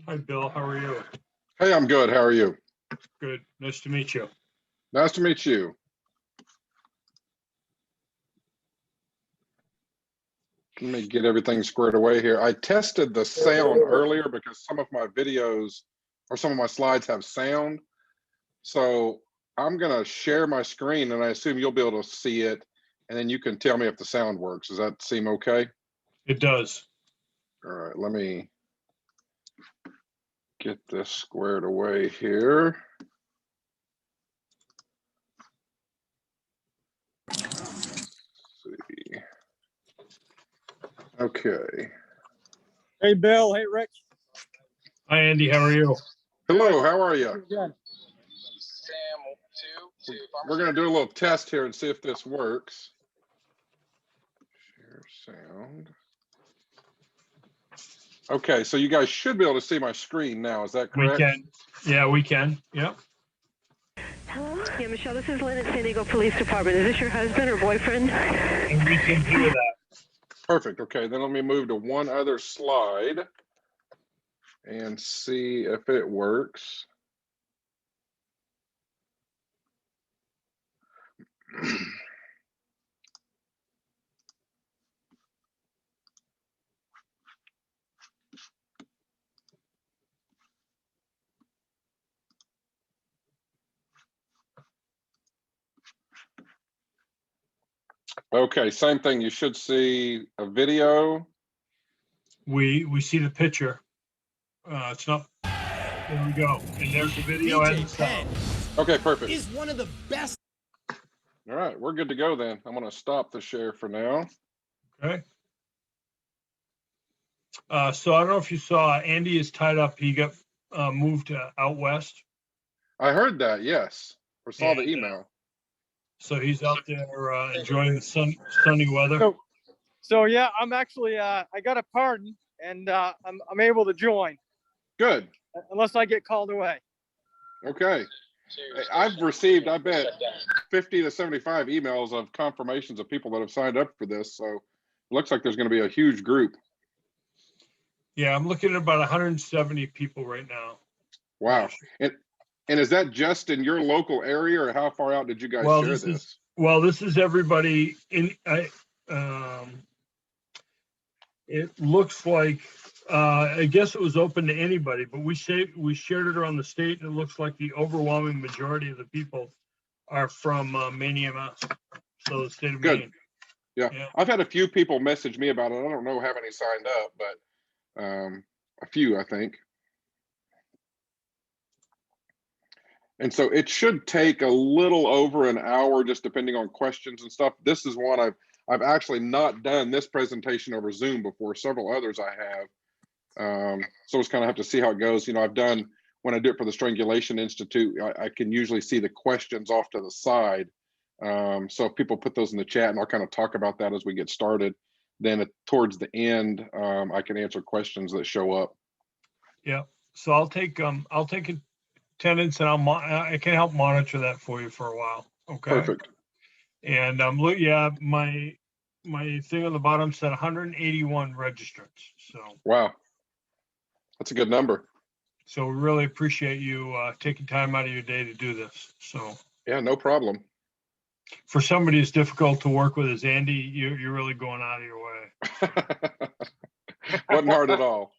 Hi, Bill. How are you? Hey, I'm good. How are you? Good. Nice to meet you. Nice to meet you. Let me get everything squared away here. I tested the sound earlier because some of my videos or some of my slides have sound. So I'm going to share my screen and I assume you'll be able to see it. And then you can tell me if the sound works. Does that seem okay? It does. All right, let me get this squared away here. See. Okay. Hey, Bill. Hey, Rick. Hi, Andy. How are you? Hello, how are you? Good. We're going to do a little test here and see if this works. Share sound. Okay, so you guys should be able to see my screen now. Is that correct? We can. Yeah, we can. Yep. Yeah, Michelle, this is Lynn at San Diego Police Department. Is this your husband or boyfriend? And we can hear that. Perfect. Okay, then let me move to one other slide and see if it works. Okay, same thing. You should see a video. We see the picture. It's not. There we go. And there's the video and the sound. Okay, perfect. Is one of the best. All right, we're good to go then. I'm going to stop the share for now. Okay. So I don't know if you saw, Andy is tied up. He got moved out west. I heard that, yes. Or saw the And, email. So he's out there enjoying the sunny weather. So yeah, I'm actually I got a pardon and I'm able to join Good. unless I get called away. Okay. I've received, I bet, 50 to 75 emails of confirmations of people that have signed up for this. So it looks like there's going to be a huge group. Yeah, I'm looking at about 170 people right now. Wow. And is that just in your local area, or how far out did you guys share this? This is everybody in. It looks like I guess it was open to anybody, but we shared it around the state, and it looks like the overwhelming majority of the people are from Maine EMS, so the state of Good. Maine. Yeah. I've had a few people message me about it. I don't know how many signed up, but a few, I think. And so it should take a little over an hour, just depending on questions and stuff. This is one I've actually not done this presentation over Zoom before. Several others I have. So it's kind of have to see how it goes. You know, I've done, when I do it for the Strangulation Institute, I can usually see the questions off to the side. So if people put those in the chat, and I'll kind of talk about that as we get started, then towards the end, I can answer questions that show up. Yeah. So I'll take attendance, and I can help monitor that for you for a while. Okay. Perfect. And look, yeah, my thing on the bottom said 181 registrants. So wow, that's a good number. So we really appreciate you taking time out of your day to do this. So yeah, no problem. For somebody as difficult to work with as Andy, you're really going out of your way. Wasn't hard at all.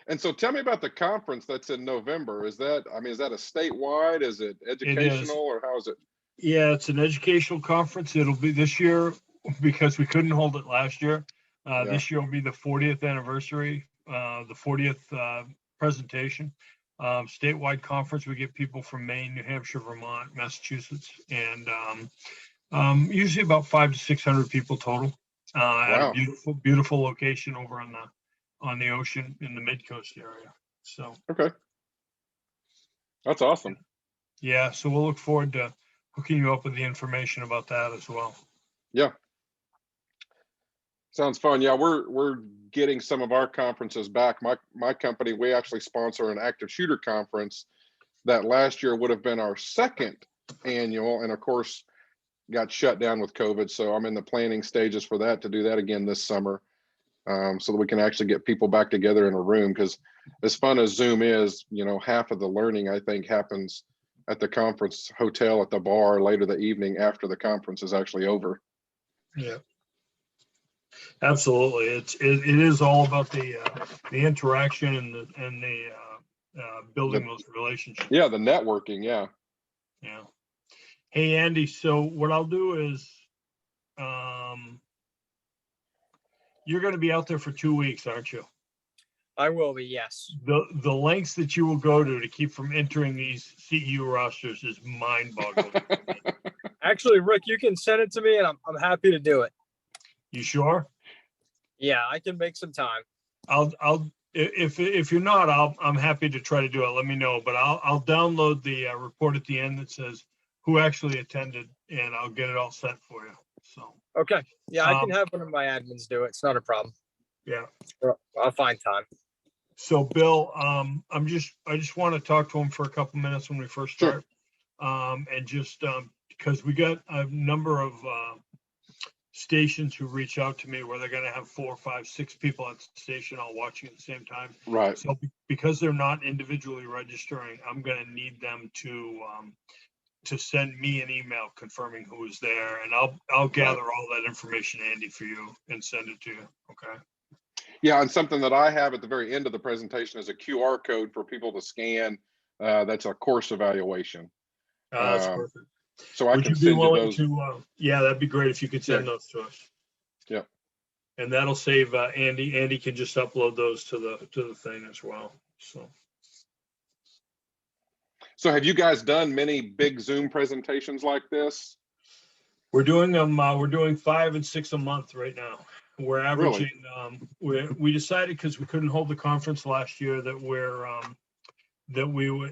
And so tell me about the conference that's in November. Is that a statewide? Is it educational, or how is it? Yeah, it's an educational conference. It'll be this year because we couldn't hold it last year. This year will be the 40th anniversary, the 40th presentation. Statewide conference. We get people from Maine, New Hampshire, Vermont, Massachusetts, and usually about 500 to 600 people total. At a beautiful location over on the ocean in the mid-coast area. So okay, that's awesome. Yeah, so we'll look forward to hooking you up with the information about that as well. Yeah, sounds fun. Yeah, we're getting some of our conferences back. My company, we actually sponsor an active shooter conference that last year would have been our second annual, and of course got shut down with COVID. So I'm in the planning stages for that, to do that again this summer. so that we can actually get people back together in a room. Because as fun as Zoom is, you know, half of the learning I think happens at the conference hotel at the bar later the evening after the conference is actually over. Yeah, absolutely. It is all about the interaction and the building those relationships. Yeah, the networking. Yeah. Yeah. Hey, Andy, so what I'll do is, you're going to be out there for 2 weeks, aren't you? I will be, yes. The lengths that you will go to keep from entering these CEU rosters is mind-boggling. Actually, Rick, you can send it to me, and I'm happy to do it. You sure? Yeah, I can make some time. If you're not, I'm happy to try to do it. Let me know, but I'll download the report at the end that says who actually attended, and I'll get it all set for you. So. Okay. Yeah, I can have one of my admins do it. It's not a problem. Yeah. I'll find time. So Bill, I just want to talk to him for a couple minutes when we first start. Sure. And just because we got a number of stations who reach out to me where they're going to have 4, 5, 6 people at the station all watching at the same time. Right. So because they're not individually registering, I'm going to need them to send me an email confirming who is there, and I'll gather all that information, Andy, for you and send it to you. Okay. Yeah, and something that I have at the very end of the presentation is a QR code for people to scan. That's a course evaluation. That's perfect. So I can send you those. Yeah, that'd be great if you could send those to us. Yeah. And that'll save Andy. Andy can just upload those to the thing as well. So have you guys done many big Zoom presentations like this? We're doing them. We're doing 5 and 6 a month right now. We're averaging. Really? We decided because we couldn't hold the conference last year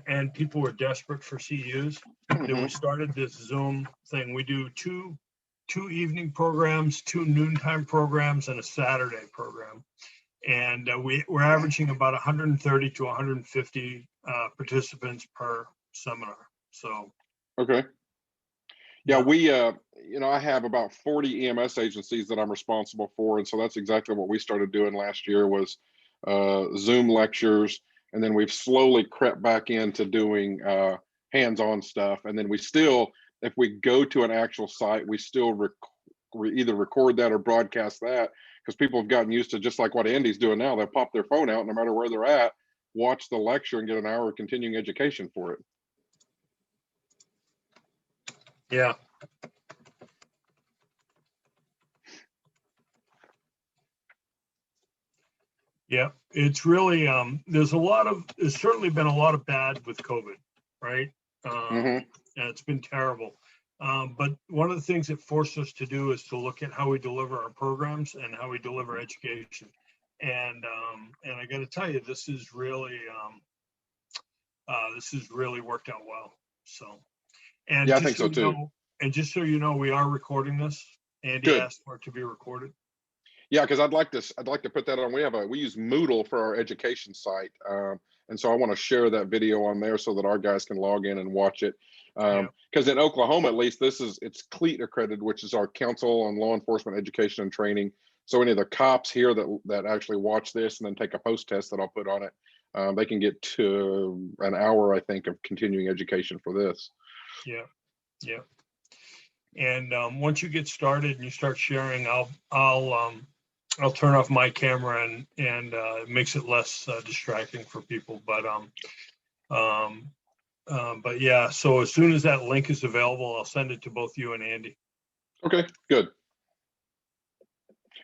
and people were desperate for CEUs. That we started this Zoom thing. We do two evening programs, 2 noontime programs, and a Saturday program. And we're averaging about 130 to 150 participants per seminar. So. Okay. Yeah, we, I have about 40 EMS agencies that I'm responsible for. And so that's exactly what we started doing last year was Zoom lectures. And then we've slowly crept back into doing hands-on stuff. And then we still, if we go to an actual site, we still either record that or broadcast that, because people have gotten used to, just like what Andy's doing now, they'll pop their phone out no matter where they're at, watch the lecture and get an hour of continuing education for it. Yeah. Yeah, it's really there's certainly been a lot of bad with COVID, right? And it's been terrible. But one of the things it forced us to do is to look at how we deliver our programs and how we deliver education. And I got to tell you, this has really worked out well. So, and yeah, I think so too. And just so you know, we are recording this. Andy asked for it to be recorded. Yeah, because I'd like to put that on. We use Moodle for our education site, and so I want to share that video on there so that our guys can log in and watch it. Because in Oklahoma, at least, it's CLEAT accredited, which is our Council on Law Enforcement Education and Training. So any of the cops here that actually watch this and then take a post test that I'll put on it, they can get to an hour, I think, of continuing education for this. Yeah, yeah. And once you get started and you start sharing, I'll turn off my camera and it makes it less distracting for people. But yeah, so as soon as that link is available, I'll send it to both you and Andy. Okay, good.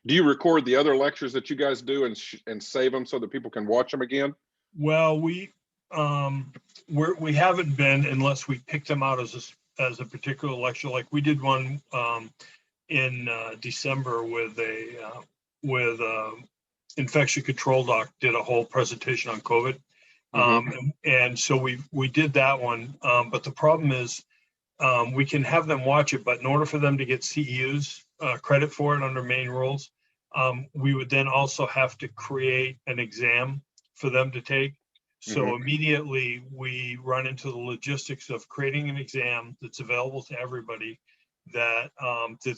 Do you record the other lectures that you guys do and save them so that people can watch them again? Well, we haven't been, unless we picked them out as a particular lecture. Like we did one in December with infection control doc, did a whole presentation on COVID. And so we did that one. But the problem is we can have them watch it, but in order for them to get CEUs credit for it under main rules, we would then also have to create an exam for them to take. So immediately we run into the logistics of creating an exam that's available to everybody that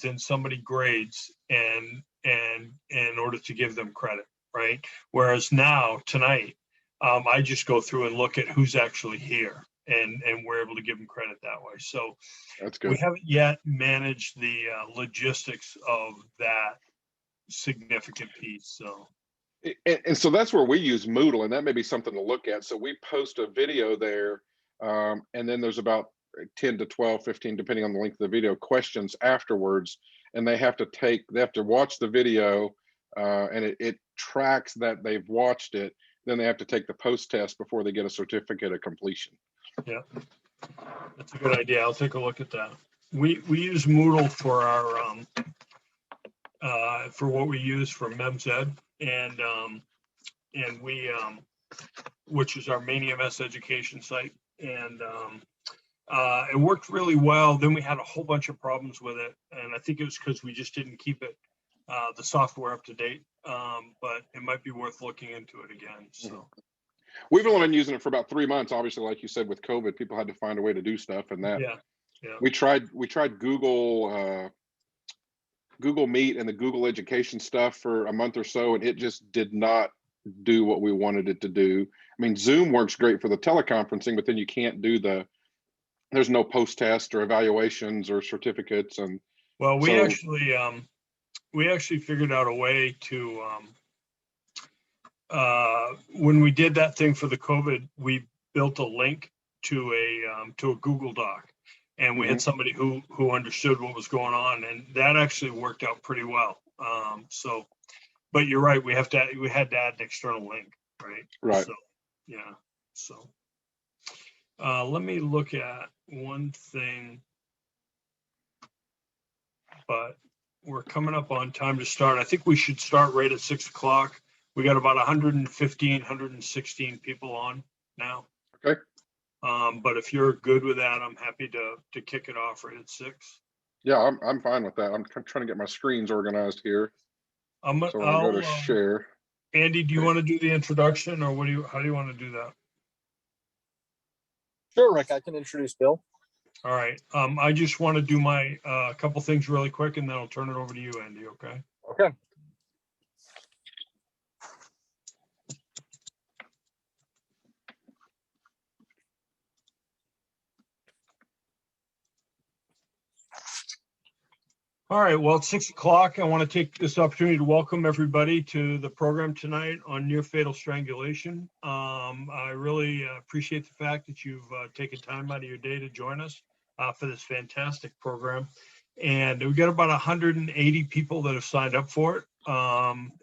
then somebody grades, and and in order to give them credit, right? Whereas now, tonight, I just go through and look at who's actually here, and we're able to give them credit that way. So That's we good. haven't yet managed the logistics of that significant piece. So And so that's where we use Moodle, and that may be something to look at. So we post a video there, and then there's about 10 to 12, 15, depending on the length of the video, questions afterwards. And they have to watch the video, and it tracks that they've watched it. Then they have to take the post test before they get a certificate of completion. yeah, that's a good idea. I'll take a look at that. We use Moodle for our for what we use for MEMS Ed, and we which is our main EMS education site, and it worked really well. Then we had a whole bunch of problems with it, and I think it was because we just didn't keep it the software up to date. But it might be worth looking into it again. So we've only been using it for about 3 months. Obviously, like you said, with COVID, people had to find a way to do stuff, and that yeah. we tried Google Meet and the Google Education stuff for a month or so, and it just did not do what we wanted it to do. I mean, Zoom works great for the teleconferencing, but then you can't do there's no post test or evaluations or certificates. And well, we so, actually figured out a way to when we did that thing for the COVID, we built a link to a Google Doc, and we had somebody who understood what was going on, and that actually worked out pretty well. So, but you're right, we had to add an external link, right? right. So, yeah. So, let me look at one thing, but we're coming up on time to start. I think we should start right at 6 o'clock. We got about 115, 116 people on now. Okay. But if you're good with that, I'm happy to kick it off right at 6. Yeah, I'm fine with that. I'm trying to get my screens organized here. So when I go to share. Andy, do you want to do the introduction, or how do you want to do that? Sure, Rick, I can introduce Bill. All right. I just want to do my couple things really quick, and then I'll turn it over to you, Andy. Okay. Okay. All right. Well, it's 6 o'clock. I want to take this opportunity to welcome everybody to the program tonight on near fatal strangulation. I really appreciate the fact that you've taken time out of your day to join us for this fantastic program. And we've got about 180 people that have signed up for it.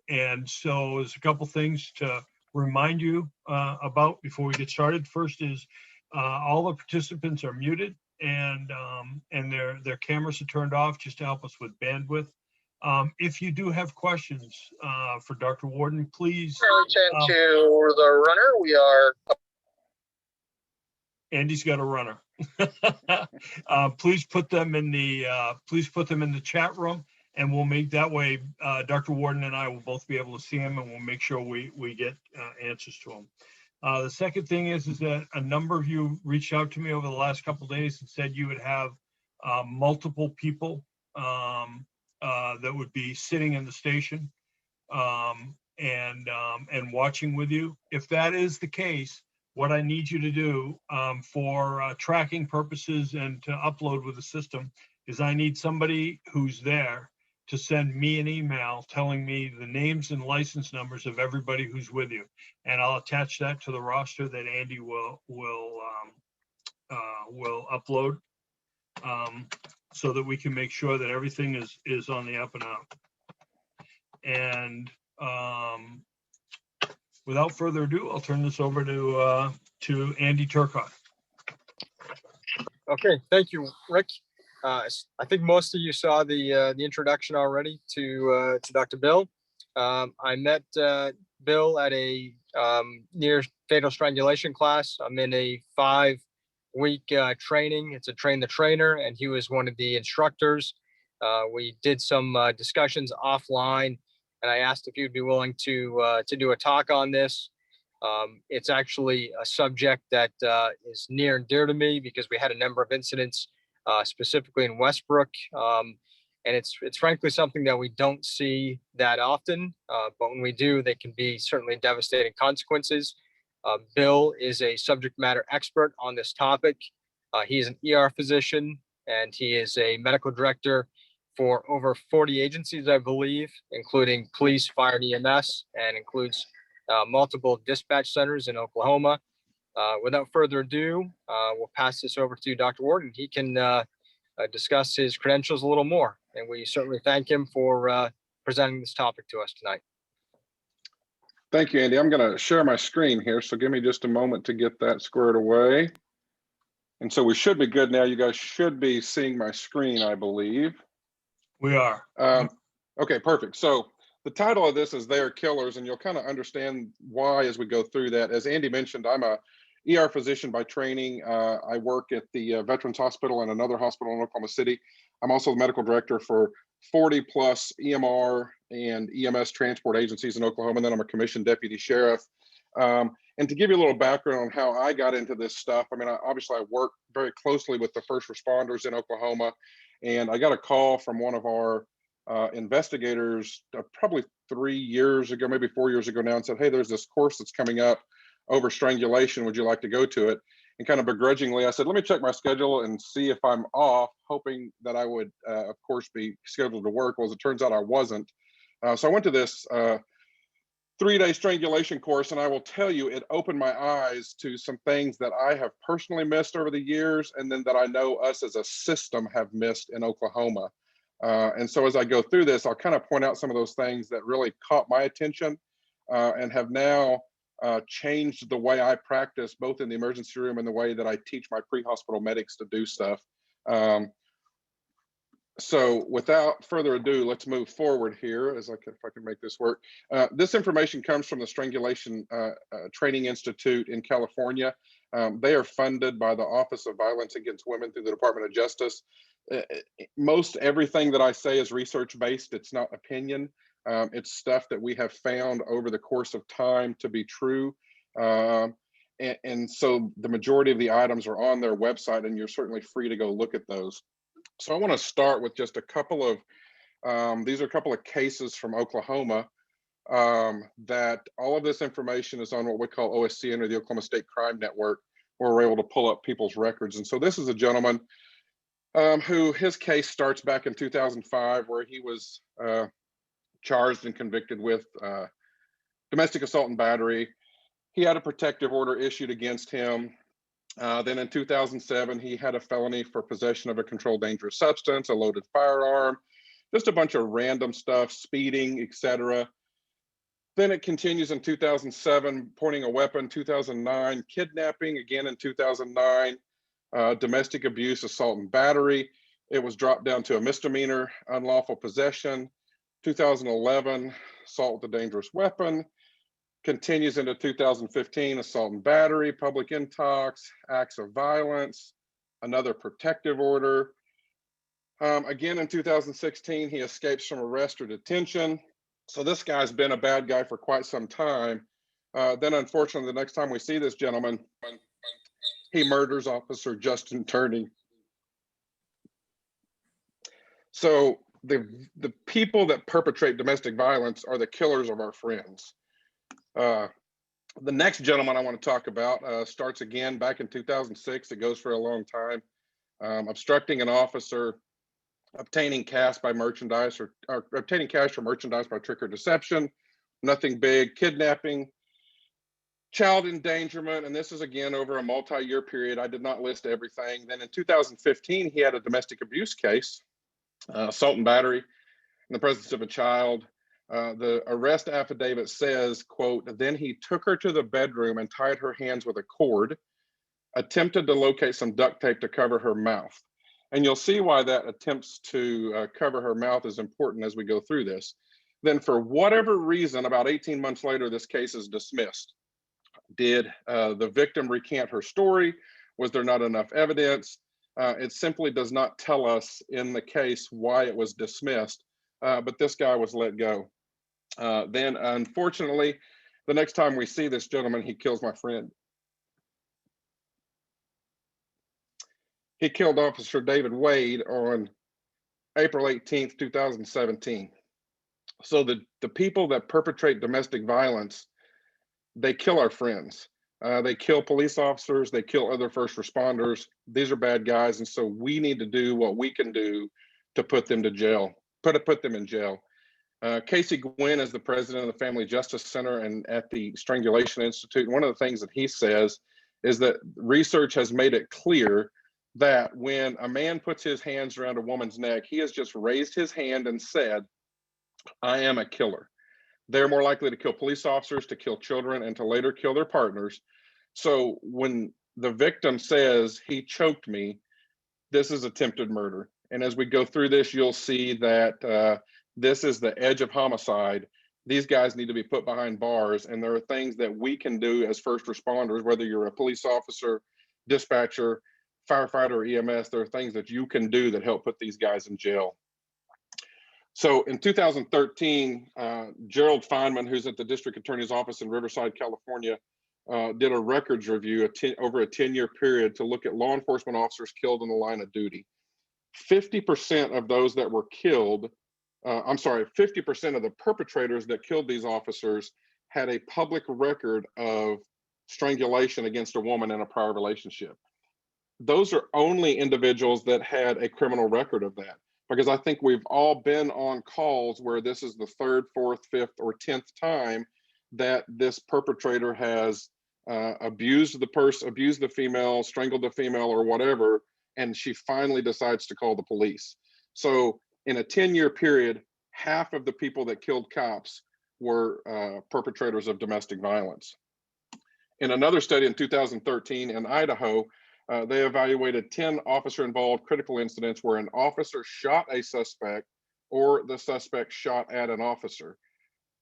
And so there's a couple things to remind you about before we get started. First is all the participants are muted, and their cameras are turned off just to help us with bandwidth. If you do have questions for Dr. Worden, please. Return to the runner. We are. Andy's got a runner. Please put them in the chat room, and we'll make that way. Dr. Worden and I will both be able to see him, and we'll make sure we get answers to them. The second thing is that a number of you reached out to me over the last couple of days and said you would have multiple people that would be sitting in the station and watching with you. If that is the case, what I need you to do for tracking purposes and to upload with the system is I need somebody who's there to send me an email telling me the names and license numbers of everybody who's with you, and I'll attach that to the roster that Andy will upload, so that we can make sure that everything is on the up and up. And without further ado, I'll turn this over to Andy Turcotte. Okay, thank you, Rick. I think most of you saw the introduction already to Dr. Bill. I met Bill at a near fatal strangulation class. I'm in a 5-week training. It's a train the trainer, and he was one of the instructors. We did some discussions offline, and I asked if you'd be willing to do a talk on this. It's actually a subject that is near and dear to me because we had a number of incidents, specifically in Westbrook, And it's frankly something that we don't see that often, but when we do, they can be certainly devastating consequences. Bill is a subject matter expert on this topic. He is an ER physician, and he is a medical director for over 40 agencies, I believe, including police, fire, and EMS, and includes multiple dispatch centers in Oklahoma. Without further ado, we'll pass this over to Dr. Worden. He can discuss his credentials a little more, and we certainly thank him for presenting this topic to us tonight. Thank you, Andy. I'm going to share my screen here, so give me just a moment to get that squared away. And so we should be good now. You guys should be seeing my screen, I believe. We are. Okay, perfect. So the title of this is They Are Killers, and you'll kind of understand why as we go through that. As Andy mentioned, I'm a ER physician by training. I work at the Veterans Hospital and another hospital in Oklahoma City. I'm also the medical director for 40 plus EMR and EMS transport agencies in Oklahoma. And then I'm a commissioned deputy sheriff. And to give you a little background on how I got into this stuff, I mean, obviously I work very closely with the first responders in Oklahoma. And I got a call from one of our investigators probably 3 years ago, maybe 4 years ago now, and said, hey, there's this course that's coming up over strangulation. Would you like to go to it? And kind of begrudgingly, I said, let me check my schedule and see if I'm off, hoping that I would, of course, be scheduled to work. Well, as it turns out, I wasn't. So I went to this 3-day strangulation course, and I will tell you, it opened my eyes to some things that I have personally missed over the years, and then that I know us as a system have missed in Oklahoma. And so as I go through this, I'll kind of point out some of those things that really caught my attention and have now changed the way I practice, both in the emergency room and the way that I teach my pre-hospital medics to do stuff. So without further ado, let's move forward here if I can make this work. This information comes from the Strangulation Training Institute in California. They are funded by the Office of Violence Against Women through the Department of Justice. Most everything that I say is research-based. It's not opinion. It's stuff that we have found over the course of time to be true. And so the majority of the items are on their website, and you're certainly free to go look at those. So I want to start with just a couple of, these are a couple of cases from Oklahoma that all of this information is on what we call OSCN, or the Oklahoma State Crime Network, where we're able to pull up people's records. And so this is a gentleman who his case starts back in 2005, where he was charged and convicted with domestic assault and battery. He had a protective order issued against him. Then in 2007, he had a felony for possession of a controlled dangerous substance, a loaded firearm, just a bunch of random stuff, speeding, etc. Then it continues in 2007, pointing a weapon, 2009, kidnapping, again in 2009, domestic abuse, assault and battery. It was dropped down to a misdemeanor, unlawful possession. 2011, assault with a dangerous weapon. Continues into 2015, assault and battery, public intox, acts of violence, another protective order. Again, in 2016, he escapes from arrest or detention. So this guy's been a bad guy for quite some time. Then unfortunately, the next time we see this gentleman, he murders Officer Justin Turney. So the people that perpetrate domestic violence are the killers of our friends. The next gentleman I want to talk about starts again back in 2006. It goes for a long time. Obstructing an officer, obtaining cash by merchandise, or obtaining cash or merchandise by trick or deception. Nothing big. Kidnapping, child endangerment, and this is again over a multi-year period. I did not list everything. Then in 2015, he had a domestic abuse case, assault and battery in the presence of a child. The arrest affidavit says, quote, then he took her to the bedroom and tied her hands with a cord, attempted to locate some duct tape to cover her mouth. And you'll see why that attempts to cover her mouth is important as we go through this. Then for whatever reason, about 18 months later, this case is dismissed. Did the victim recant her story? Was there not enough evidence? It simply does not tell us in the case why it was dismissed, but this guy was let go. Then unfortunately, the next time we see this gentleman, he kills my friend. He killed Officer David Wade on April 18th, 2017. So the people that perpetrate domestic violence, they kill our friends. They kill police officers. They kill other first responders. These are bad guys. And so we need to do what we can do to put them to jail, put them in jail. Casey Gwynn is the president of the Family Justice Center and at the Strangulation Institute. And one of the things that he says is that research has made it clear that when a man puts his hands around a woman's neck, he has just raised his hand and said, I am a killer. They're more likely to kill police officers, to kill children, and to later kill their partners. So when the victim says he choked me, this is attempted murder. And as we go through this, you'll see that this is the edge of homicide. These guys need to be put behind bars. And there are things that we can do as first responders, whether you're a police officer, dispatcher, firefighter, or EMS, there are things that you can do that help put these guys in jail. So in 2013, Gerald Feinman, who's at the district attorney's office in Riverside, California, did a records review over a 10-year period to look at law enforcement officers killed in the line of duty. 50% of those that were killed, 50% of the perpetrators that killed these officers had a public record of strangulation against a woman in a prior relationship. Those are only individuals that had a criminal record of that. Because I think we've all been on calls where this is the third, fourth, fifth, or 10th time that this perpetrator has abused the female, strangled the female, or whatever, and she finally decides to call the police. So in a 10-year period, half of the people that killed cops were perpetrators of domestic violence. In another study in 2013 in Idaho, they evaluated 10 officer-involved critical incidents where an officer shot a suspect or the suspect shot at an officer.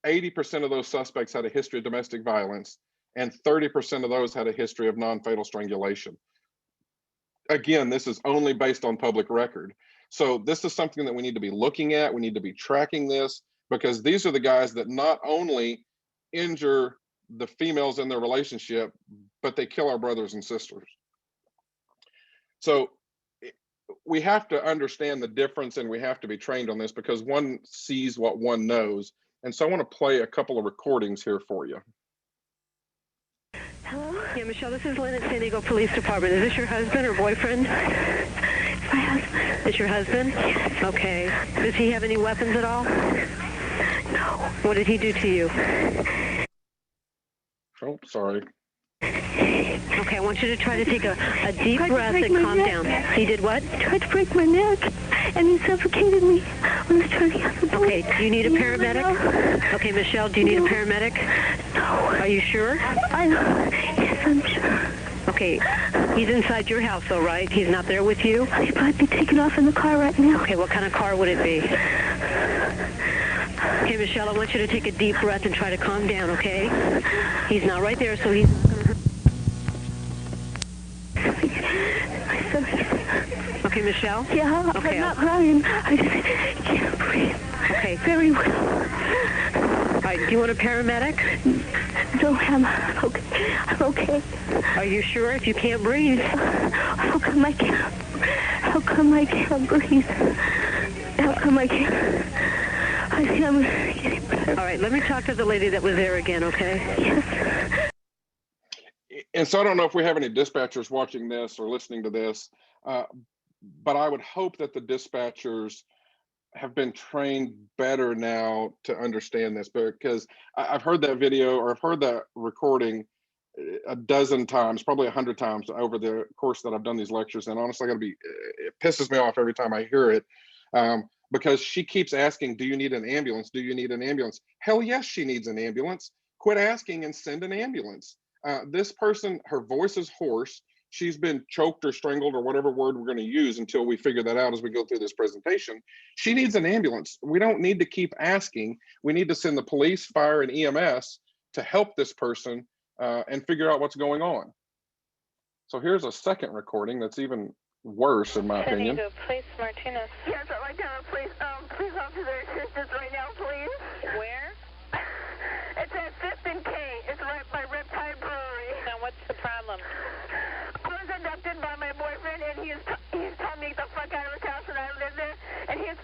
80% of those suspects had a history of domestic violence, and 30% of those had a history of non-fatal strangulation. Again, this is only based on public record. So this is something that we need to be looking at. We need to be tracking this, because these are the guys that not only injure the females in their relationship, but they kill our brothers and sisters. So we have to understand the difference, and we have to be trained on this, because one sees what one knows. And so I want to play a couple of recordings here for you. Hello? Yeah, Michelle, this is Lynn at San Diego Police Department. Is this your husband or boyfriend? It's my husband. Is your husband? Yes. Okay. Does he have any weapons at all? No. What did he do to you? Oh, sorry. Okay, I want you to try to take a deep breath and calm down. He did what? He tried to break my neck, and he suffocated me when I was trying to get the door. Okay, do you need a paramedic? Okay, Michelle, do you need a paramedic? No. Are you sure? Yes, I'm sure. Okay, he's inside your house, though, right? He's not there with you? He might be taken off in the car right now. Okay, what kind of car would it be? Okay, Michelle, I want you to take a deep breath and try to calm down, okay? He's not right there, so he's not going to hurt. Okay, Michelle? Yeah, okay, I'm not crying. I just can't breathe. Okay. Very well. All right, do you want a paramedic? No, I'm okay. I'm okay. Are you sure if you can't breathe? How come I can't? How come I can't breathe? How come I can't? I think I'm getting better. All right, let me talk to the lady that was there again, okay? Yes. And so I don't know if we have any dispatchers watching this or listening to this, but I would hope that the dispatchers have been trained better now to understand this, because I've heard that video, or I've heard that recording a dozen times, probably 100 times over the course that I've done these lectures. And honestly, it pisses me off every time I hear it, because she keeps asking, do you need an ambulance? Do you need an ambulance? Hell yes, she needs an ambulance. Quit asking and send an ambulance. This person, her voice is hoarse. She's been choked or strangled, or whatever word we're going to use until we figure that out as we go through this presentation. She needs an ambulance. We don't need to keep asking. We need to send the police, fire, and EMS to help this person and figure out what's going on. So here's a second recording that's even worse, in my opinion. San Diego Police, Martinez. Yes, I'd like to have a police officer assistance right now, please. Where? It's at 5th and K. It's right by Riptide Brewery. Now, what's the problem? I was abducted by my boyfriend, and he's telling me to get the fuck out of his house, and I live there, and he's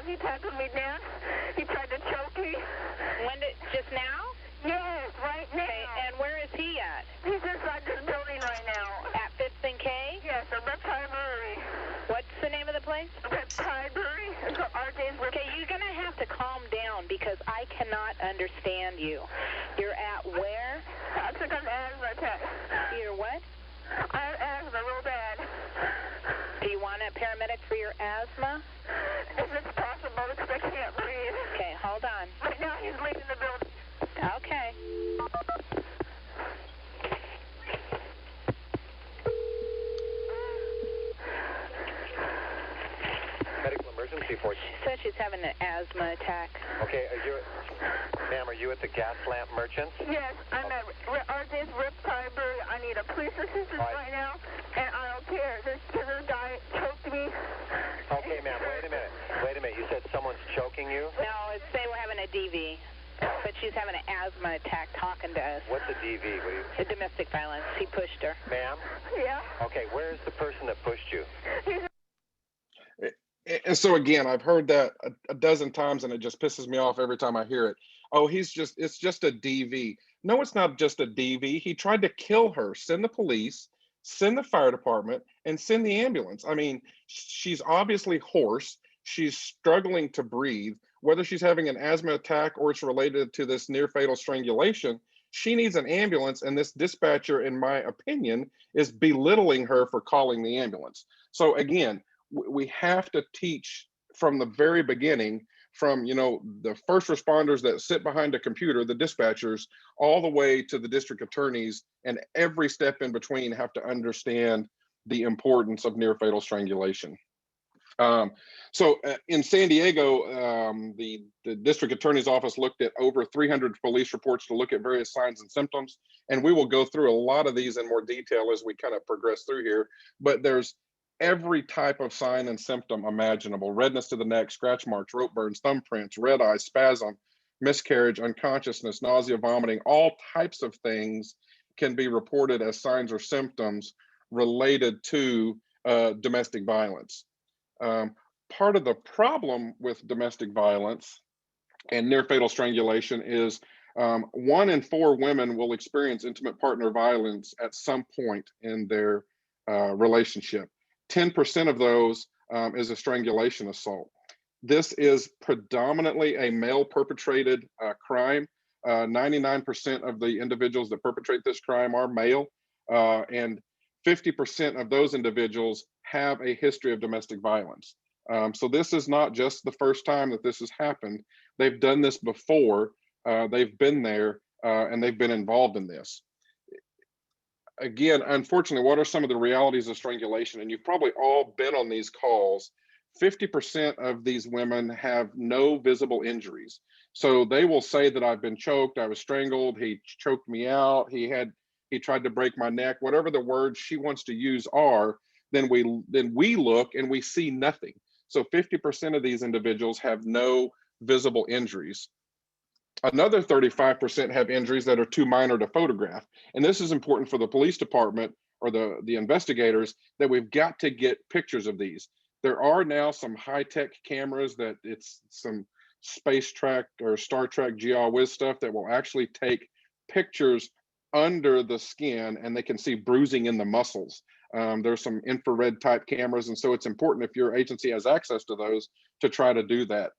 Yes, he tackled me down. He tried to choke me. Just now? Yes, right now. Okay, and where is he at? He's inside this building right now. At 5th and K? Yes, a Reptile Brewery. What's the name of the place? Reptile Brewery? It's RJ's Reptile. Okay, you're going to have to calm down because I cannot understand you. You're at where? I took an asthma attack. You're what? I have asthma real bad. Do you want a paramedic for your asthma? If it's possible, because I can't breathe. Okay, hold on. Right now, he's leaving the building. Okay. Medical emergency for you. She said she's having an asthma attack. Okay, ma'am, are you at the gas lamp merchant? Yes, I'm at RJ's Reptile Brewery. I need a police assistance right now, and I don't care. This guy choked me. Okay, ma'am, wait a minute. You said someone's choking you? No, it's they were having a DV, but she's having an asthma attack talking to us. What's a DV? A domestic violence. He pushed her. Ma'am? Yeah. Okay, where's the person that pushed you? And so again, I've heard that a dozen times and it just pisses me off every time I hear it. Oh, it's just a DV. No, it's not just a DV. He tried to kill her. Send the police, send the fire department, and send the ambulance. I mean, she's obviously hoarse. She's struggling to breathe. Whether she's having an asthma attack or it's related to this near fatal strangulation, she needs an ambulance. And this dispatcher, in my opinion, is belittling her for calling the ambulance. So again, we have to teach from the very beginning, from the first responders that sit behind a computer, the dispatchers, all the way to the district attorneys, and every step in between have to understand the importance of near fatal strangulation. So in San Diego, the district attorney's office looked at over 300 police reports to look at various signs and symptoms, and we will go through a lot of these in more detail as we kind of progress through here. But there's every type of sign and symptom imaginable: redness to the neck, scratch marks, rope burns, thumbprints, red eyes, spasm, miscarriage, unconsciousness, nausea, vomiting. All types of things can be reported as signs or symptoms related to domestic violence. Part of the problem with domestic violence and near fatal strangulation is 1 in 4 women will experience intimate partner violence at some point in their relationship. 10% of those is a strangulation assault. This is predominantly a male perpetrated crime. 99% of the individuals that perpetrate this crime are male, and 50% of those individuals have a history of domestic violence. So this is not just the first time that this has happened. They've done this before. They've been there and they've been involved in this. Again, unfortunately, what are some of the realities of strangulation? And you've probably all been on these calls. 50% of these women have no visible injuries. So they will say that I've been choked, I was strangled, he choked me out, he tried to break my neck, whatever the words she wants to use are, then we look and we see nothing. So 50% of these individuals have no visible injuries. Another 35% have injuries that are too minor to photograph. And this is important for the police department or the investigators, that we've got to get pictures of these. There are now some high-tech cameras that it's some Space Trek or Star Trek GeoWiz stuff that will actually take pictures under the skin, and they can see bruising in the muscles. There's some infrared type cameras, and so it's important, if your agency has access to those, to try to do that.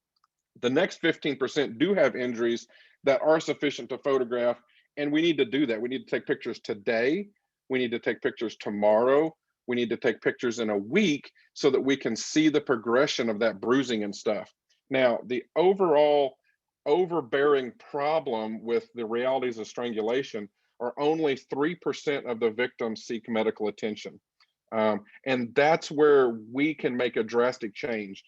The next 15% do have injuries that are sufficient to photograph, and we need to do that. We need to take pictures today. We need to take pictures tomorrow. We need to take pictures in a week so that we can see the progression of that bruising and stuff. Now, the overall overbearing problem with the realities of strangulation are only 3% of the victims seek medical attention. And that's where we can make a drastic change.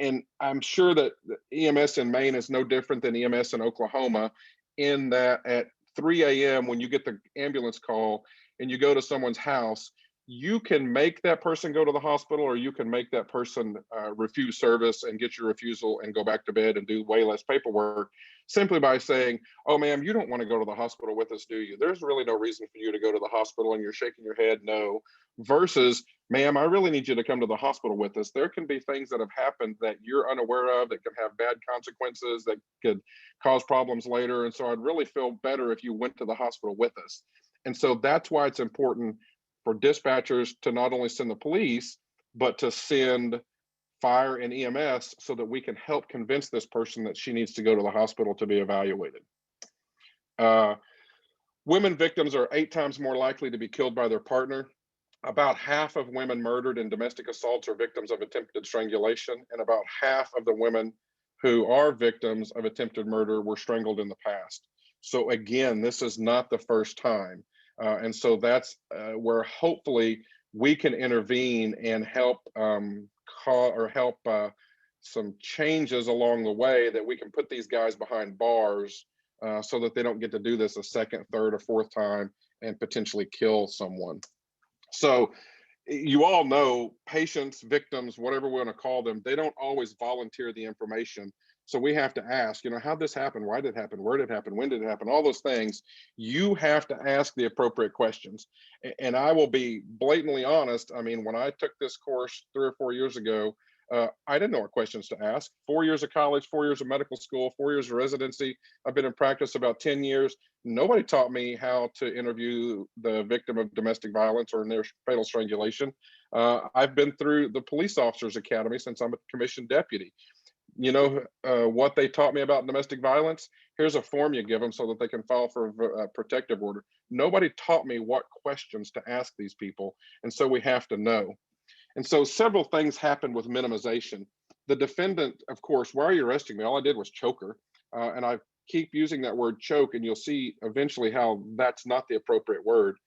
And I'm sure that EMS in Maine is no different than EMS in Oklahoma, in that at 3 a.m. when you get the ambulance call and you go to someone's house, you can make that person go to the hospital, or you can make that person refuse service and get your refusal and go back to bed and do way less paperwork, simply by saying, oh, ma'am, you don't want to go to the hospital with us, do you? There's really no reason for you to go to the hospital, and you're shaking your head no, versus ma'am, I really need you to come to the hospital with us. There can be things that have happened that you're unaware of that can have bad consequences, that could cause problems later. And so I'd really feel better if you went to the hospital with us. And so that's why it's important for dispatchers to not only send the police, but to send fire and EMS so that we can help convince this person that she needs to go to the hospital to be evaluated. Women victims are 8 times more likely to be killed by their partner. About half of women murdered in domestic assaults are victims of attempted strangulation, and about half of the women who are victims of attempted murder were strangled in the past. So again, this is not the first time. And so that's where hopefully we can intervene and help some changes along the way, that we can put these guys behind bars so that they don't get to do this a second, third, or fourth time and potentially kill someone. So you all know patients, victims, whatever we want to call them, they don't always volunteer the information. So we have to ask, how'd this happen? Why did it happen? Where did it happen? When did it happen? All those things. You have to ask the appropriate questions. And I will be blatantly honest. I mean, when I took this course 3 or 4 years ago, I didn't know what questions to ask. 4 years of college, 4 years of medical school, 4 years of residency. I've been in practice about 10 years. Nobody taught me how to interview the victim of domestic violence or near fatal strangulation. I've been through the police officers academy since I'm a commissioned deputy. What they taught me about domestic violence? Here's a form you give them so that they can file for a protective order. Nobody taught me what questions to ask these people. And so we have to know. And so several things happened with minimization. The defendant, of course, why are you arresting me? All I did was choke her. And I keep using that word choke, and you'll see eventually how that's not the appropriate word.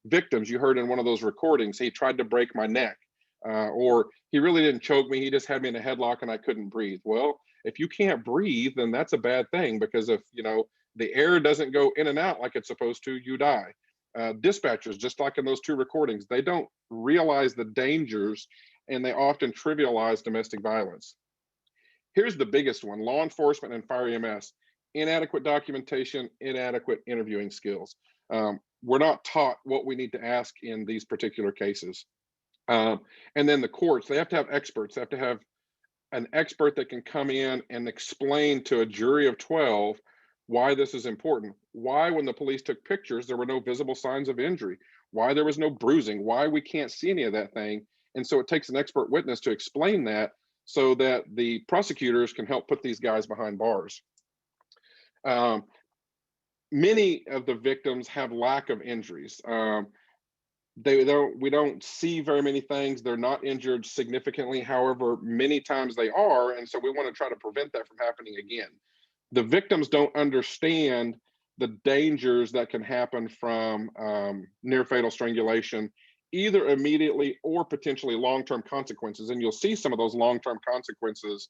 Victims, you heard in one of those recordings, he tried to break my neck, or he really didn't choke me. He just had me in a headlock and I couldn't breathe. Well, if you can't breathe, then that's a bad thing, because if the air doesn't go in and out like it's supposed to, you die. Dispatchers, just like in those 2 recordings, they don't realize the dangers, and they often trivialize domestic violence. Here's the biggest one: law enforcement and fire EMS. Inadequate documentation, inadequate interviewing skills. We're not taught what we need to ask in these particular cases. And then the courts, they have to have experts. They have to have an expert that can come in and explain to a jury of 12 why this is important. Why, when the police took pictures, there were no visible signs of injury. Why there was no bruising. Why we can't see any of that thing. And so it takes an expert witness to explain that, so that the prosecutors can help put these guys behind bars. Many of the victims have lack of injuries. We don't see very many things. They're not injured significantly. However, many times they are. And so we want to try to prevent that from happening again. The victims don't understand the dangers that can happen from near fatal strangulation, either immediately or potentially long-term consequences. And you'll see some of those long-term consequences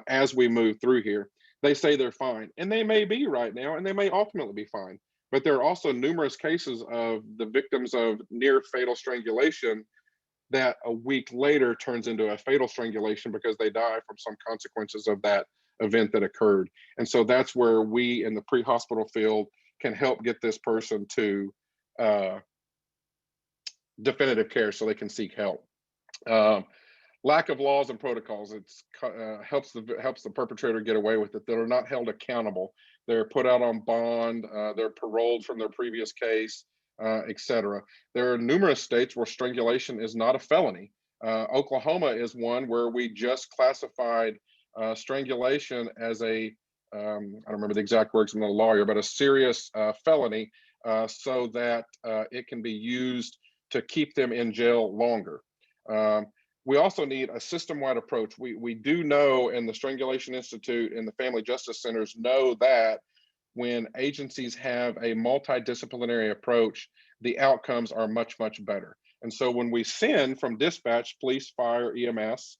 as we move through here. They say they're fine, and they may be right now, and they may ultimately be fine. But there are also numerous cases of the victims of near fatal strangulation that a week later turns into a fatal strangulation because they die from some consequences of that event that occurred. And so that's where we in the pre-hospital field can help get this person to definitive care so they can seek help. Lack of laws and protocols, it's helps the perpetrator get away with it. They're not held accountable. They're put out on bond. They're paroled from their previous case, etc. There are numerous states where strangulation is not a felony. Oklahoma is one where we just classified strangulation as a I don't remember the exact words, I'm not a lawyer, but a serious felony, so that it can be used to keep them in jail longer. We also need a system-wide approach. We do know, and the Strangulation Institute and the Family Justice Centers know, that when agencies have a multidisciplinary approach, the outcomes are much, much better. And so when we send from dispatch, police, fire, EMS,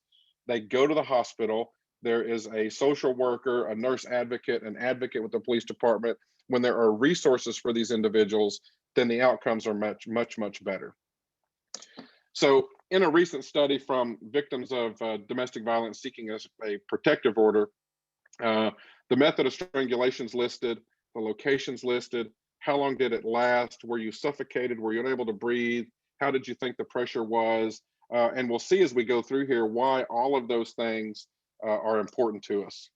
they go to the hospital, there is a social worker, a nurse advocate, an advocate with the police department. When there are resources for these individuals, then the outcomes are much, much, much better. So in a recent study from victims of domestic violence seeking a protective order, the method of strangulation is listed, the location's listed, how long did it last, were you suffocated, were you unable to breathe, How did you think the pressure was? And we'll see as we go through here why all of those things are important to us.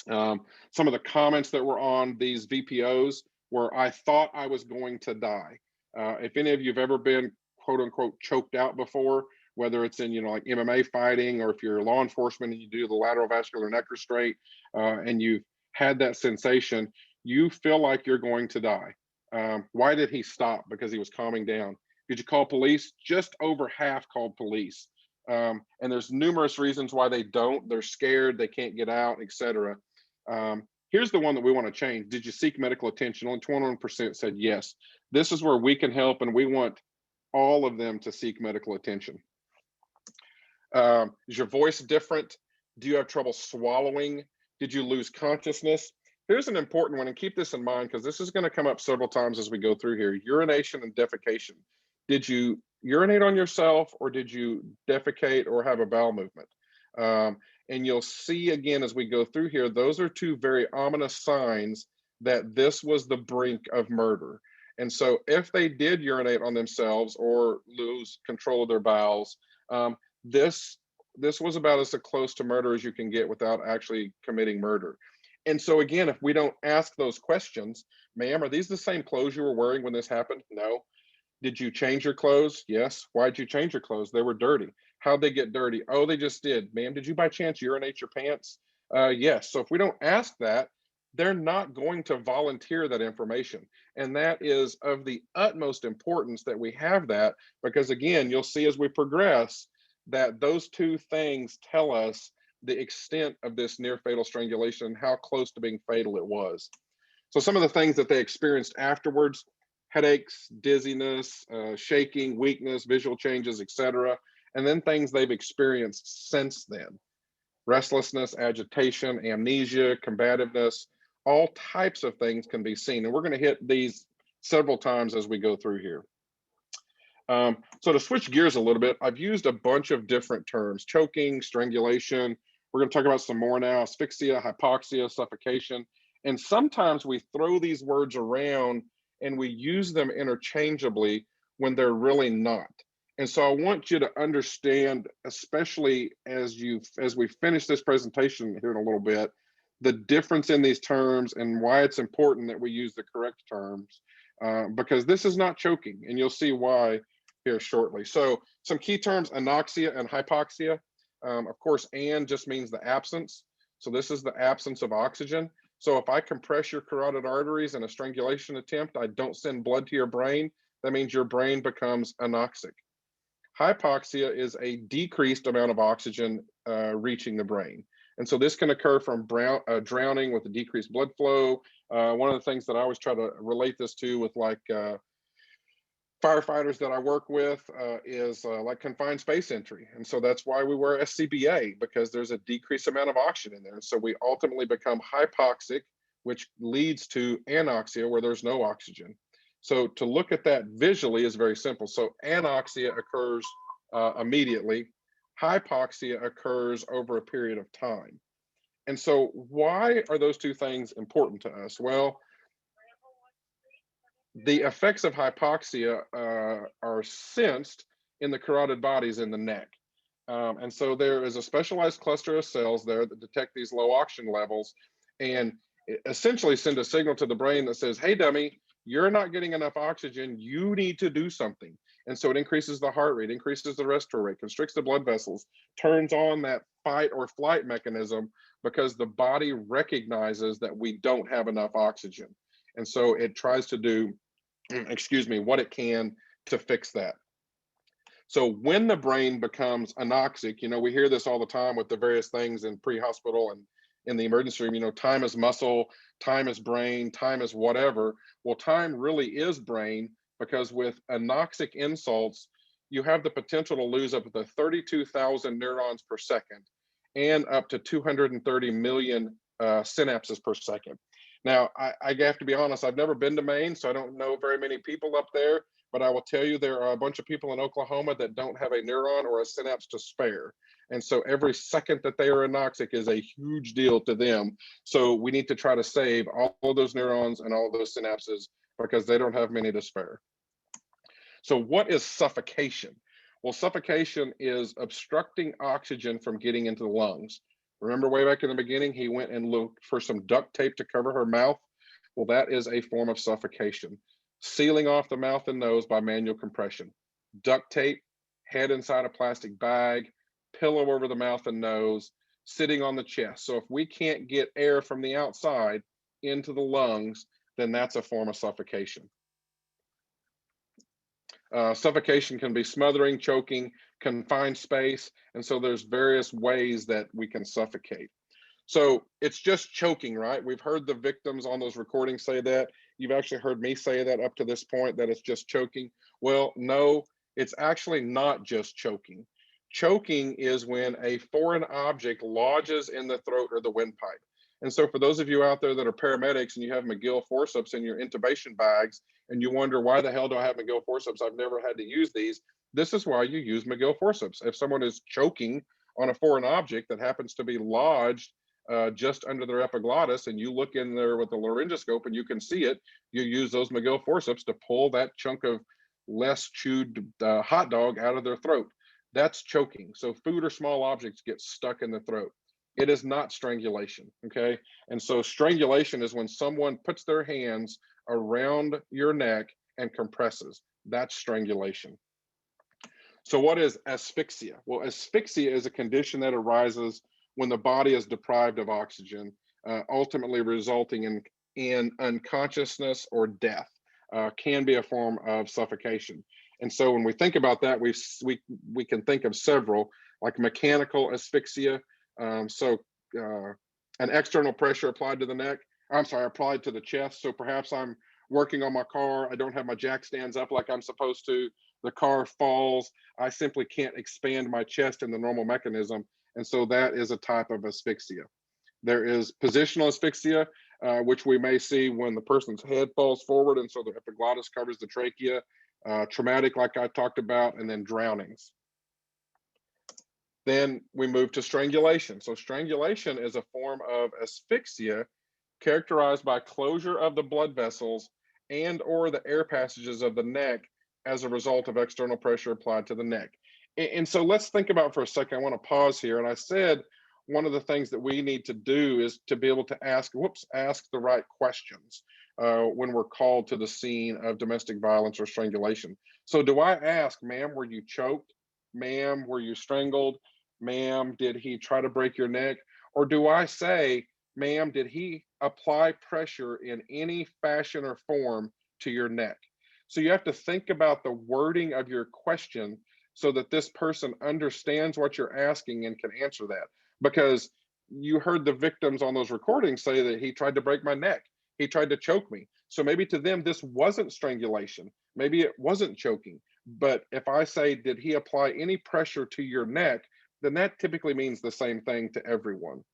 Some of the comments that were on these VPOs were, I thought I was going to die. If any of you have ever been quote unquote choked out before, whether it's in, like MMA fighting, or if you're law enforcement and you do the lateral vascular neck restraint, and you've had that sensation, you feel like you're going to die. Why did he stop? Because he was calming down. Did you call police? Just over half called police. And there's numerous reasons why they don't. They're scared, they can't get out, etc. Here's the one that we want to change. Did you seek medical attention? Only 21% said yes. This is where we can help, and we want all of them to seek medical attention. Is your voice different? Do you have trouble swallowing? Did you lose consciousness? Here's an important one, and keep this in mind because this is going to come up several times as we go through here. Urination and defecation. Did you urinate on yourself, or did you defecate or have a bowel movement? And you'll see again as we go through here, those are two very ominous signs that this was the brink of murder. And so if they did urinate on themselves or lose control of their bowels, this was about as close to murder as you can get without actually committing murder. And so again, if we don't ask those questions, ma'am, are these the same clothes you were wearing when this happened? No. Did you change your clothes? Yes. Why'd you change your clothes? They were dirty. How'd they get dirty? Oh, they just did. Ma'am, did you by chance urinate your pants? Yes. So if we don't ask that, they're not going to volunteer that information. And that is of the utmost importance that we have that, because again, you'll see as we progress that those two things tell us the extent of this near fatal strangulation and how close to being fatal it was. So some of the things that they experienced afterwards: headaches, dizziness, shaking, weakness, visual changes, etc. And then things they've experienced since then: restlessness, agitation, amnesia, combativeness, all types of things can be seen. And we're going to hit these several times as we go through here. So to switch gears a little bit, I've used a bunch of different terms: choking, strangulation. We're going to talk about some more now: asphyxia, hypoxia, suffocation. And sometimes we throw these words around and we use them interchangeably when they're really not. And so I want you to understand, especially as we finish this presentation here in a little bit, the difference in these terms and why it's important that we use the correct terms, because this is not choking, and you'll see why here shortly. So some key terms: anoxia and hypoxia. Of course, "and" just means the absence. So this is the absence of oxygen. So if I compress your carotid arteries in a strangulation attempt, I don't send blood to your brain. That means your brain becomes anoxic. Hypoxia is a decreased amount of oxygen reaching the brain. And so this can occur from drowning with a decreased blood flow. One of the things that I always try to relate this to with firefighters that I work with is like confined space entry. And so that's why we wear SCBA, because there's a decreased amount of oxygen in there. So we ultimately become hypoxic, which leads to anoxia, where there's no oxygen. So to look at that visually is very simple. So anoxia occurs immediately. Hypoxia occurs over a period of time. And so why are those two things important to us? Well, the effects of hypoxia are sensed in the carotid bodies in the neck. And so there is a specialized cluster of cells there that detect these low oxygen levels and essentially send a signal to the brain that says, hey, dummy, you're not getting enough oxygen. You need to do something. And so it increases the heart rate, increases the respiratory rate, constricts the blood vessels, turns on that fight or flight mechanism, because the body recognizes that we don't have enough oxygen. And so it tries to do, what it can to fix that. So when the brain becomes anoxic, we hear this all the time with the various things in pre-hospital and in the emergency room, time is muscle, time is brain, time is whatever. Well, time really is brain, because with anoxic insults, you have the potential to lose up to 32,000 neurons per second and up to 230 million synapses per second. Now, I have to be honest, I've never been to Maine, so I don't know very many people up there, but I will tell you there are a bunch of people in Oklahoma that don't have a neuron or a synapse to spare. And so every second that they are anoxic is a huge deal to them. So we need to try to save all of those neurons and all of those synapses, because they don't have many to spare. So what is suffocation? Well, suffocation is obstructing oxygen from getting into the lungs. Remember way back in the beginning, he went and looked for some duct tape to cover her mouth. Well, that is a form of suffocation. Sealing off the mouth and nose by manual compression. Duct tape, head inside a plastic bag, pillow over the mouth and nose, sitting on the chest. So if we can't get air from the outside into the lungs, then that's a form of suffocation. Suffocation can be smothering, choking, confined space. And so there's various ways that we can suffocate. So it's just choking, right? We've heard the victims on those recordings say that. You've actually heard me say that up to this point, that it's just choking. Well, no, it's actually not just choking. Choking is when a foreign object lodges in the throat or the windpipe. And so for those of you out there that are paramedics and you have McGill forceps in your intubation bags, and you wonder, why the hell do I have McGill forceps? I've never had to use these. This is why you use McGill forceps. If someone is choking on a foreign object that happens to be lodged just under their epiglottis, and you look in there with the laryngoscope and you can see it, you use those McGill forceps to pull that chunk of less chewed hot dog out of their throat. That's choking. So food or small objects get stuck in the throat. It is not strangulation, okay? And so strangulation is when someone puts their hands around your neck and compresses. That's strangulation. So what is asphyxia? Well, asphyxia is a condition that arises when the body is deprived of oxygen, ultimately resulting in unconsciousness or death. Can be a form of suffocation. And so when we think about that, we can think of several, like mechanical asphyxia. An external pressure applied to the neck, applied to the chest. So perhaps I'm working on my car, I don't have my jack stands up like I'm supposed to, the car falls, I simply can't expand my chest in the normal mechanism. And so that is a type of asphyxia. There is positional asphyxia, which we may see when the person's head falls forward and so the epiglottis covers the trachea, traumatic like I talked about, and then drownings. Then we move to strangulation. So strangulation is a form of asphyxia characterized by closure of the blood vessels and or the air passages of the neck as a result of external pressure applied to the neck. And so let's think about for a second, I want to pause here. And I said, one of the things that we need to do is to be able to ask the right questions when we're called to the scene of domestic violence or strangulation. So do I ask, ma'am, were you choked? Ma'am, were you strangled? Ma'am, did he try to break your neck? Or do I say, ma'am, did he apply pressure in any fashion or form to your neck? So you have to think about the wording of your question so that this person understands what you're asking and can answer that. Because you heard the victims on those recordings say that he tried to break my neck, he tried to choke me. So maybe to them, this wasn't strangulation, maybe it wasn't choking. But if I say, did he apply any pressure to your neck, then that typically means the same thing to everyone.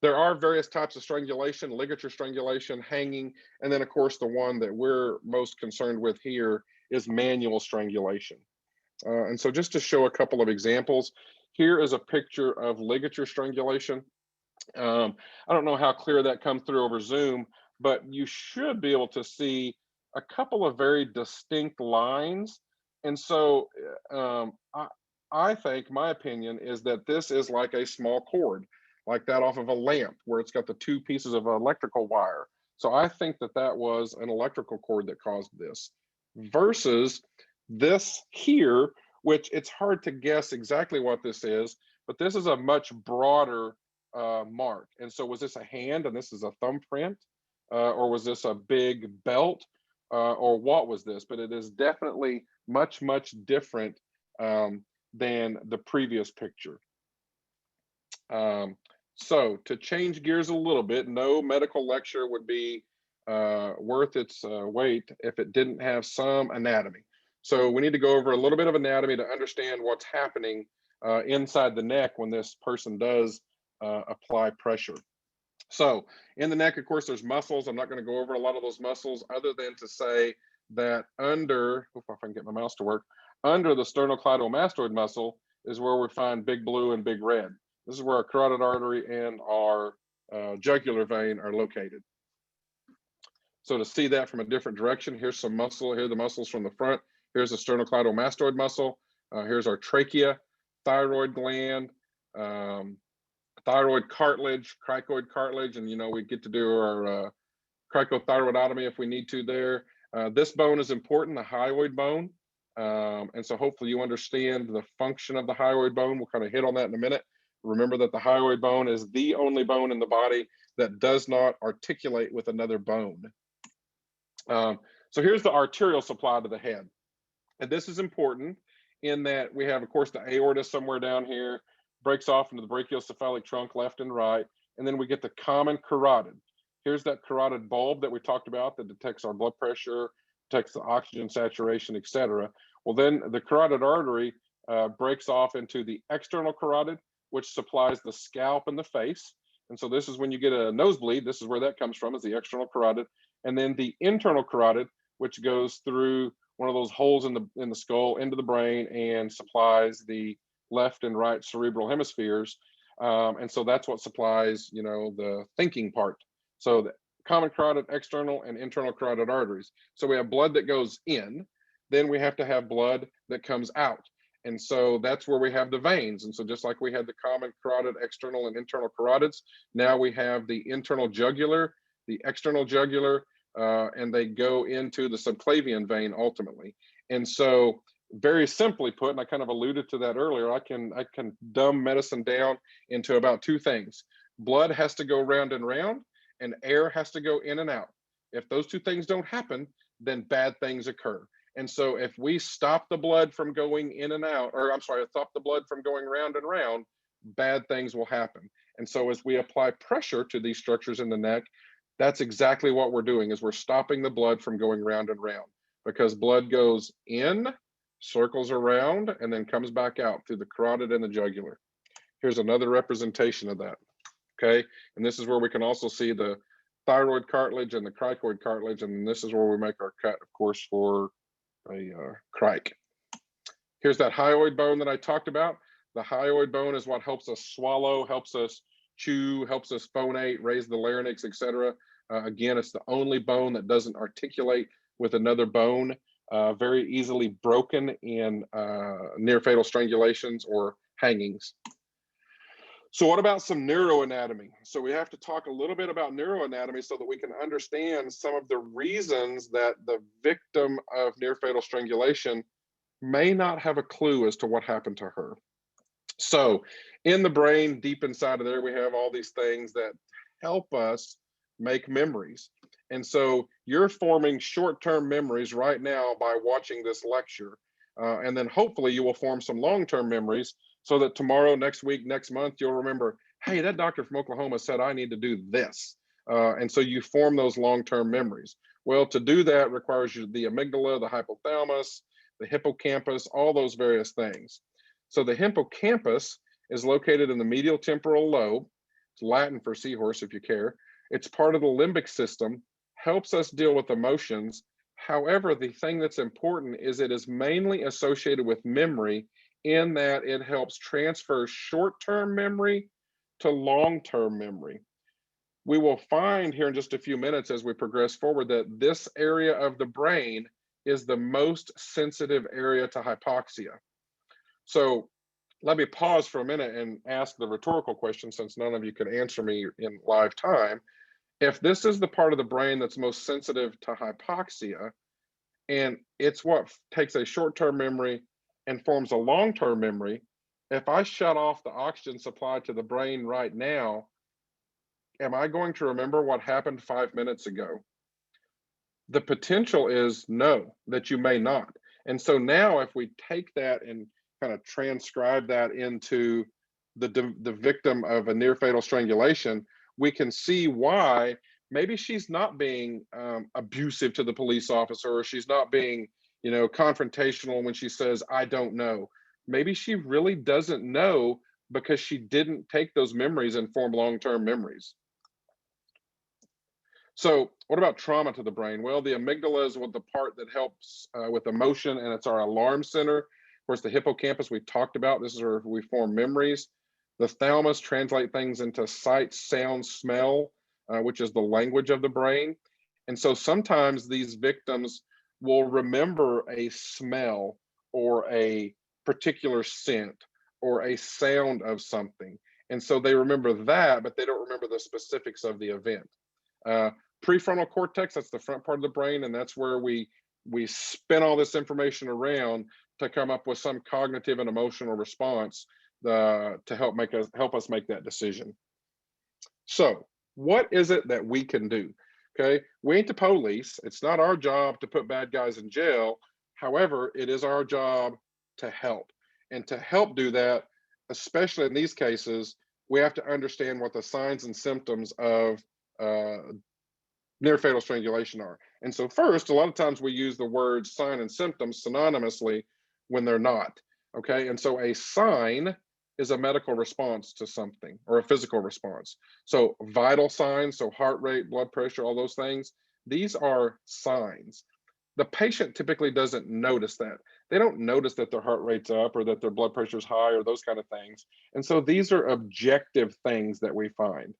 There are various types of strangulation, ligature strangulation, hanging, and then of course the one that we're most concerned with here is manual strangulation. And so just to show a couple of examples, here is a picture of ligature strangulation. I don't know how clear that comes through over Zoom, but you should be able to see a couple of very distinct lines. And so I think, my opinion is that this is like a small cord, like that off of a lamp where it's got the two pieces of electrical wire. So I think that that was an electrical cord that caused this, versus this here, which it's hard to guess exactly what this is, but this is a much broader mark. And so was this a hand and this is a thumbprint, or was this a big belt, or what was this? But it is definitely much, much different than the previous picture. So to change gears a little bit, no medical lecture would be worth its weight if it didn't have some anatomy. So we need to go over a little bit of anatomy to understand what's happening inside the neck when this person does apply pressure. So in the neck, of course, there's muscles. I'm not going to go over a lot of those muscles other than to say that under, if I can get my mouse to work, under the sternocleidomastoid muscle is where we find big blue and big red. This is where our carotid artery and our jugular vein are located. So to see that from a different direction, here's some muscle. Here are the muscles from the front. Here's the sternocleidomastoid muscle. Here's our trachea, thyroid gland, thyroid cartilage, cricoid cartilage, and we get to do our cricothyroidotomy if we need to there. This bone is important, the hyoid bone. And so hopefully you understand the function of the hyoid bone. We'll kind of hit on that in a minute. Remember that the hyoid bone is the only bone in the body that does not articulate with another bone. So here's the arterial supply to the head. And this is important in that we have, of course, the aorta somewhere down here, breaks off into the brachiocephalic trunk left and right. And then we get the common carotid. Here's that carotid bulb that we talked about that detects our blood pressure, detects the oxygen saturation, et cetera. Well, then the carotid artery breaks off into the external carotid, which supplies the scalp and the face. And so this is when you get a nosebleed, this is where that comes from, is the external carotid. And then the internal carotid, which goes through one of those holes in the skull into the brain and supplies the left and right cerebral hemispheres. And so that's what supplies, the thinking part. So the common carotid, external and internal carotid arteries. So we have blood that goes in, then we have to have blood that comes out. And so that's where we have the veins. And so just like we had the common carotid, external and internal carotids, now we have the internal jugular, the external jugular, and they go into the subclavian vein ultimately. And so very simply put, and I kind of alluded to that earlier, I can dumb medicine down into about two things. Blood has to go round and round, and air has to go in and out. If those two things don't happen, then bad things occur. And so if we stop the blood from going in and out, or I'm sorry, stop the blood from going round and round, bad things will happen. And so as we apply pressure to these structures in the neck, that's exactly what we're doing, is we're stopping the blood from going round and round, because blood goes in, circles around, and then comes back out through the carotid and the jugular. Here's another representation of that. Okay, and this is where we can also see the thyroid cartilage and the cricoid cartilage, and this is where we make our cut, of course, for a cric. Here's that hyoid bone that I talked about. The hyoid bone is what helps us swallow, helps us chew, helps us phonate, raise the larynx, etc. Again, it's the only bone that doesn't articulate with another bone, very easily broken in near fatal strangulations or hangings. So what about some neuroanatomy? So we have to talk a little bit about neuroanatomy so that we can understand some of the reasons that the victim of near fatal strangulation may not have a clue as to what happened to her. So in the brain, deep inside of there, we have all these things that help us make memories. And so you're forming short-term memories right now by watching this lecture. And then hopefully you will form some long-term memories so that tomorrow, next week, next month, you'll remember, hey, that doctor from Oklahoma said I need to do this. And so you form those long-term memories. Well, to do that requires you the amygdala, the hypothalamus, the hippocampus, all those various things. So the hippocampus is located in the medial temporal lobe. It's Latin for seahorse, if you care. It's part of the limbic system, helps us deal with emotions. However, the thing that's important is it is mainly associated with memory, in that it helps transfer short-term memory to long-term memory. We will find here in just a few minutes as we progress forward that this area of the brain is the most sensitive area to hypoxia. So let me pause for a minute and ask the rhetorical question, since none of you could answer me in live time. If this is the part of the brain that's most sensitive to hypoxia, and it's what takes a short-term memory and forms a long-term memory, if I shut off the oxygen supply to the brain right now, am I going to remember what happened 5 minutes ago? The potential is no, that you may not. And so now if we take that and kind of transcribe that into the victim of a near fatal strangulation, we can see why maybe she's not being abusive to the police officer, or she's not being, confrontational when she says, I don't know. Maybe she really doesn't know because she didn't take those memories and form long-term memories. So what about trauma to the brain? Well, the amygdala is the part that helps with emotion, and it's our alarm center. Of course, the hippocampus we talked about, this is where we form memories. The thalamus translate things into sight, sound, smell, which is the language of the brain. And so sometimes these victims will remember a smell or a particular scent or a sound of something. And so they remember that, but they don't remember the specifics of the event. Prefrontal cortex, that's the front part of the brain, and that's where we spin all this information around to come up with some cognitive and emotional response to help us make that decision. So what is it that we can do? Okay, we ain't the police. It's not our job to put bad guys in jail. However, it is our job to help. And to help do that, especially in these cases, we have to understand what the signs and symptoms of near fatal strangulation are. And so first, a lot of times we use the words sign and symptoms synonymously when they're not. Okay, and so a sign is a medical response to something or a physical response. So vital signs, so heart rate, blood pressure, all those things, these are signs. The patient typically doesn't notice that. They don't notice that their heart rate's up or that their blood pressure is high or those kind of things. And so these are objective things that we find.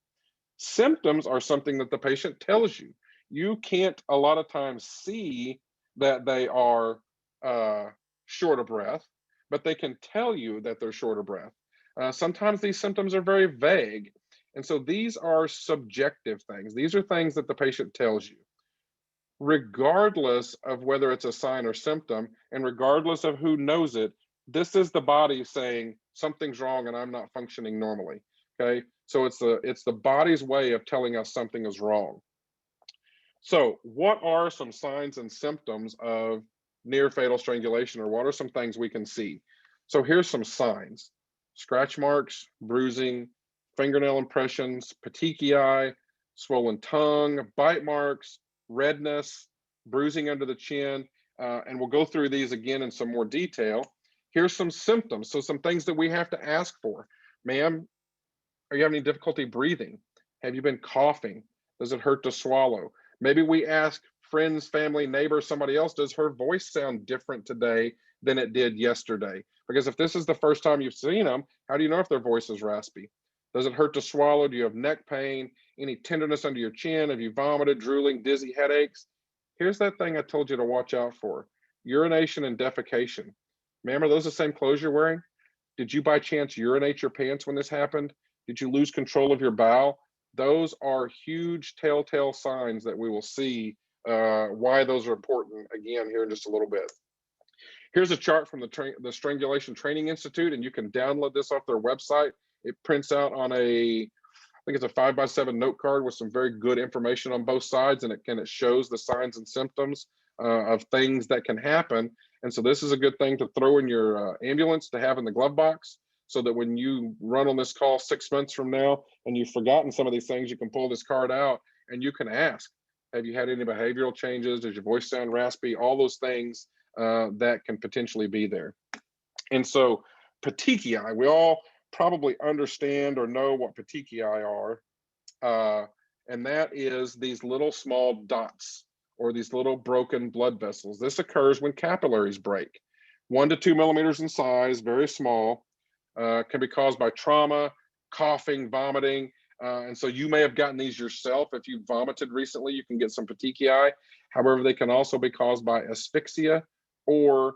Symptoms are something that the patient tells you. You can't a lot of times see that they are short of breath, but they can tell you that they're short of breath. Sometimes these symptoms are very vague. And so these are subjective things. These are things that the patient tells you. Regardless of whether it's a sign or symptom, and regardless of who knows it, this is the body saying something's wrong and I'm not functioning normally. Okay, so it's the body's way of telling us something is wrong. So what are some signs and symptoms of near fatal strangulation, or what are some things we can see? So here's some signs: scratch marks, bruising, fingernail impressions, petechiae, swollen tongue, bite marks, redness, bruising under the chin, and we'll go through these again in some more detail. Here's some symptoms, so some things that we have to ask for. Ma'am, are you having any difficulty breathing? Have you been coughing? Does it hurt to swallow? Maybe we ask friends, family, neighbors, somebody else, does her voice sound different today than it did yesterday? Because if this is the first time you've seen them, how do you know if their voice is raspy? Does it hurt to swallow? Do you have neck pain? Any tenderness under your chin? Have you vomited, drooling, dizzy, headaches? Here's that thing I told you to watch out for: urination and defecation. Ma'am, are those the same clothes you're wearing? Did you by chance urinate your pants when this happened? Did you lose control of your bowel? Those are huge telltale signs that we will see why those are important again here in just a little bit. Here's a chart from the Strangulation Training Institute, and you can download this off their website. It prints out on I think it's a 5x7 note card with some very good information on both sides, and it shows the signs and symptoms of things that can happen. And so this is a good thing to throw in your ambulance, to have in the glove box, so that when you run on this call 6 months from now and you've forgotten some of these things, you can pull this card out and you can ask, have you had any behavioral changes? Does your voice sound raspy? All those things that can potentially be there. And so petechiae, we all probably understand or know what petechiae are. And that is these little small dots or these little broken blood vessels. This occurs when capillaries break. 1 to 2 millimeters in size, very small. Can be caused by trauma, coughing, vomiting. And so you may have gotten these yourself. If you vomited recently, you can get some petechiae. However, they can also be caused by asphyxia or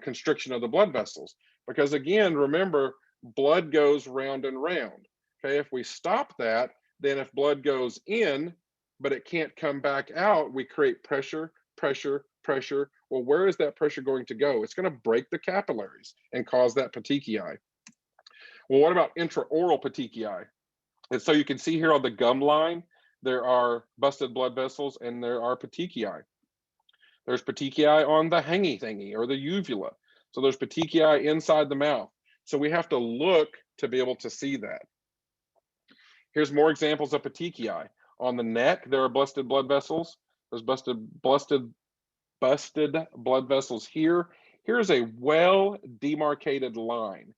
constriction of the blood vessels. Because again, remember, blood goes round and round. Okay, if we stop that, then if blood goes in, but it can't come back out, we create pressure, pressure, pressure. Well, where is that pressure going to go? It's going to break the capillaries and cause that petechiae. Well, what about intraoral petechiae? And so you can see here on the gum line, there are busted blood vessels and there are petechiae. There's petechiae on the hangy thingy or the uvula. So there's petechiae inside the mouth. So we have to look to be able to see that. Here's more examples of petechiae. On the neck, there are busted blood vessels. There's busted blood vessels here. Here's a well demarcated line.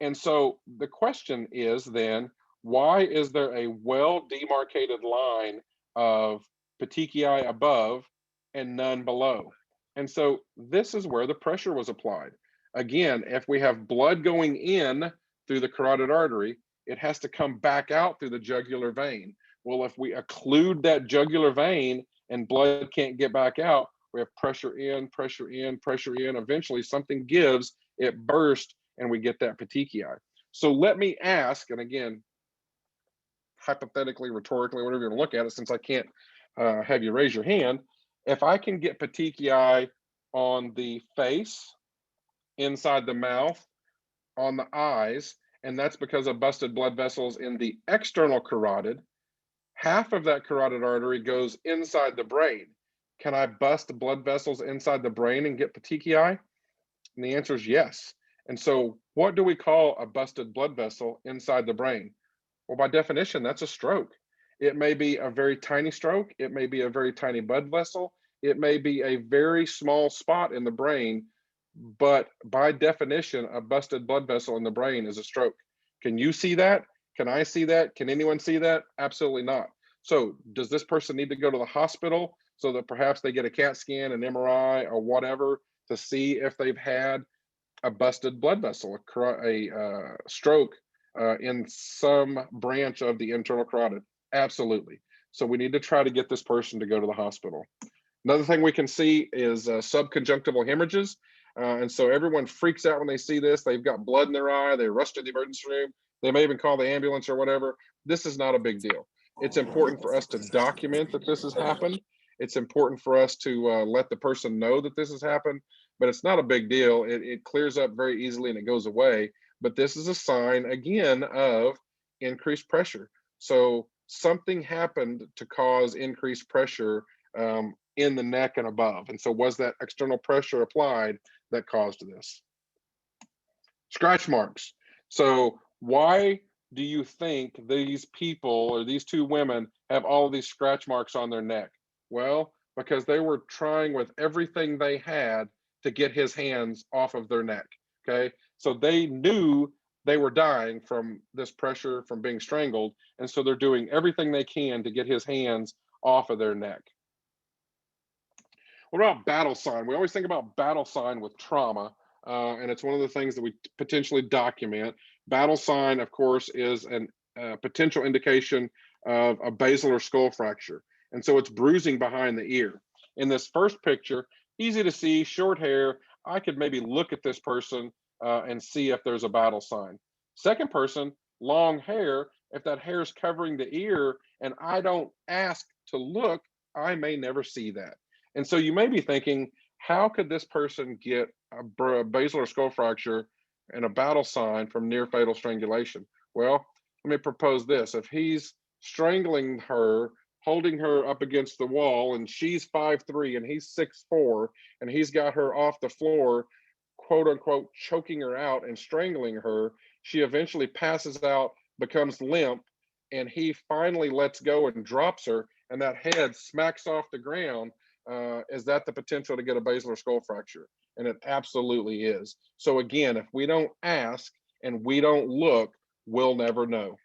And so the question is then, why is there a well demarcated line of petechiae above and none below? And so this is where the pressure was applied. Again, if we have blood going in through the carotid artery, it has to come back out through the jugular vein. Well, if we occlude that jugular vein and blood can't get back out, we have pressure in, pressure in, pressure in. Eventually something gives, it bursts, and we get that petechiae. So let me ask, and again, hypothetically, rhetorically, whatever you want to look at it, since I can't have you raise your hand, if I can get petechiae on the face, inside the mouth, on the eyes, and that's because of busted blood vessels in the external carotid, half of that carotid artery goes inside the brain. Can I bust blood vessels inside the brain and get petechiae? And the answer is yes. And so what do we call a busted blood vessel inside the brain? Well, by definition, that's a stroke. It may be a very tiny stroke. It may be a very tiny blood vessel. It may be a very small spot in the brain, but by definition, a busted blood vessel in the brain is a stroke. Can you see that? Can I see that? Can anyone see that? Absolutely not. So does this person need to go to the hospital so that perhaps they get a CAT scan, an MRI, or whatever to see if they've had a busted blood vessel, a stroke in some branch of the internal carotid? Absolutely. So we need to try to get this person to go to the hospital. Another thing we can see is subconjunctival hemorrhages. And so everyone freaks out when they see this. They've got blood in their eye. They rush to the emergency room. They may even call the ambulance or whatever. This is not a big deal. It's important for us to document that this has happened. It's important for us to let the person know that this has happened, but it's not a big deal. It clears up very easily and it goes away. But this is a sign, again, of increased pressure. So something happened to cause increased pressure in the neck and above. And so was that external pressure applied that caused this? Scratch marks. So why do you think these people or these two women have all of these scratch marks on their neck? Well, because they were trying with everything they had to get his hands off of their neck. Okay. So they knew they were dying from this pressure from being strangled. And so they're doing everything they can to get his hands off of their neck. What about battle sign? We always think about battle sign with trauma, and it's one of the things that we potentially document. Battle sign, of course, is a potential indication of a basilar skull fracture. And so it's bruising behind the ear. In this first picture, easy to see, short hair. I could maybe look at this person and see if there's a battle sign. Second person, long hair. If that hair is covering the ear and I don't ask to look, I may never see that. And so you may be thinking, how could this person get a basilar skull fracture and a battle sign from near fatal strangulation? Well, let me propose this. If he's strangling her, holding her up against the wall, and she's 5'3" and he's 6'4", and he's got her off the floor, quote unquote, choking her out and strangling her, she eventually passes out, becomes limp, and he finally lets go and drops her, and that head smacks off the ground. Is that the potential to get a basilar skull fracture? And it absolutely is. So again, if we don't ask and we don't look, we'll never know.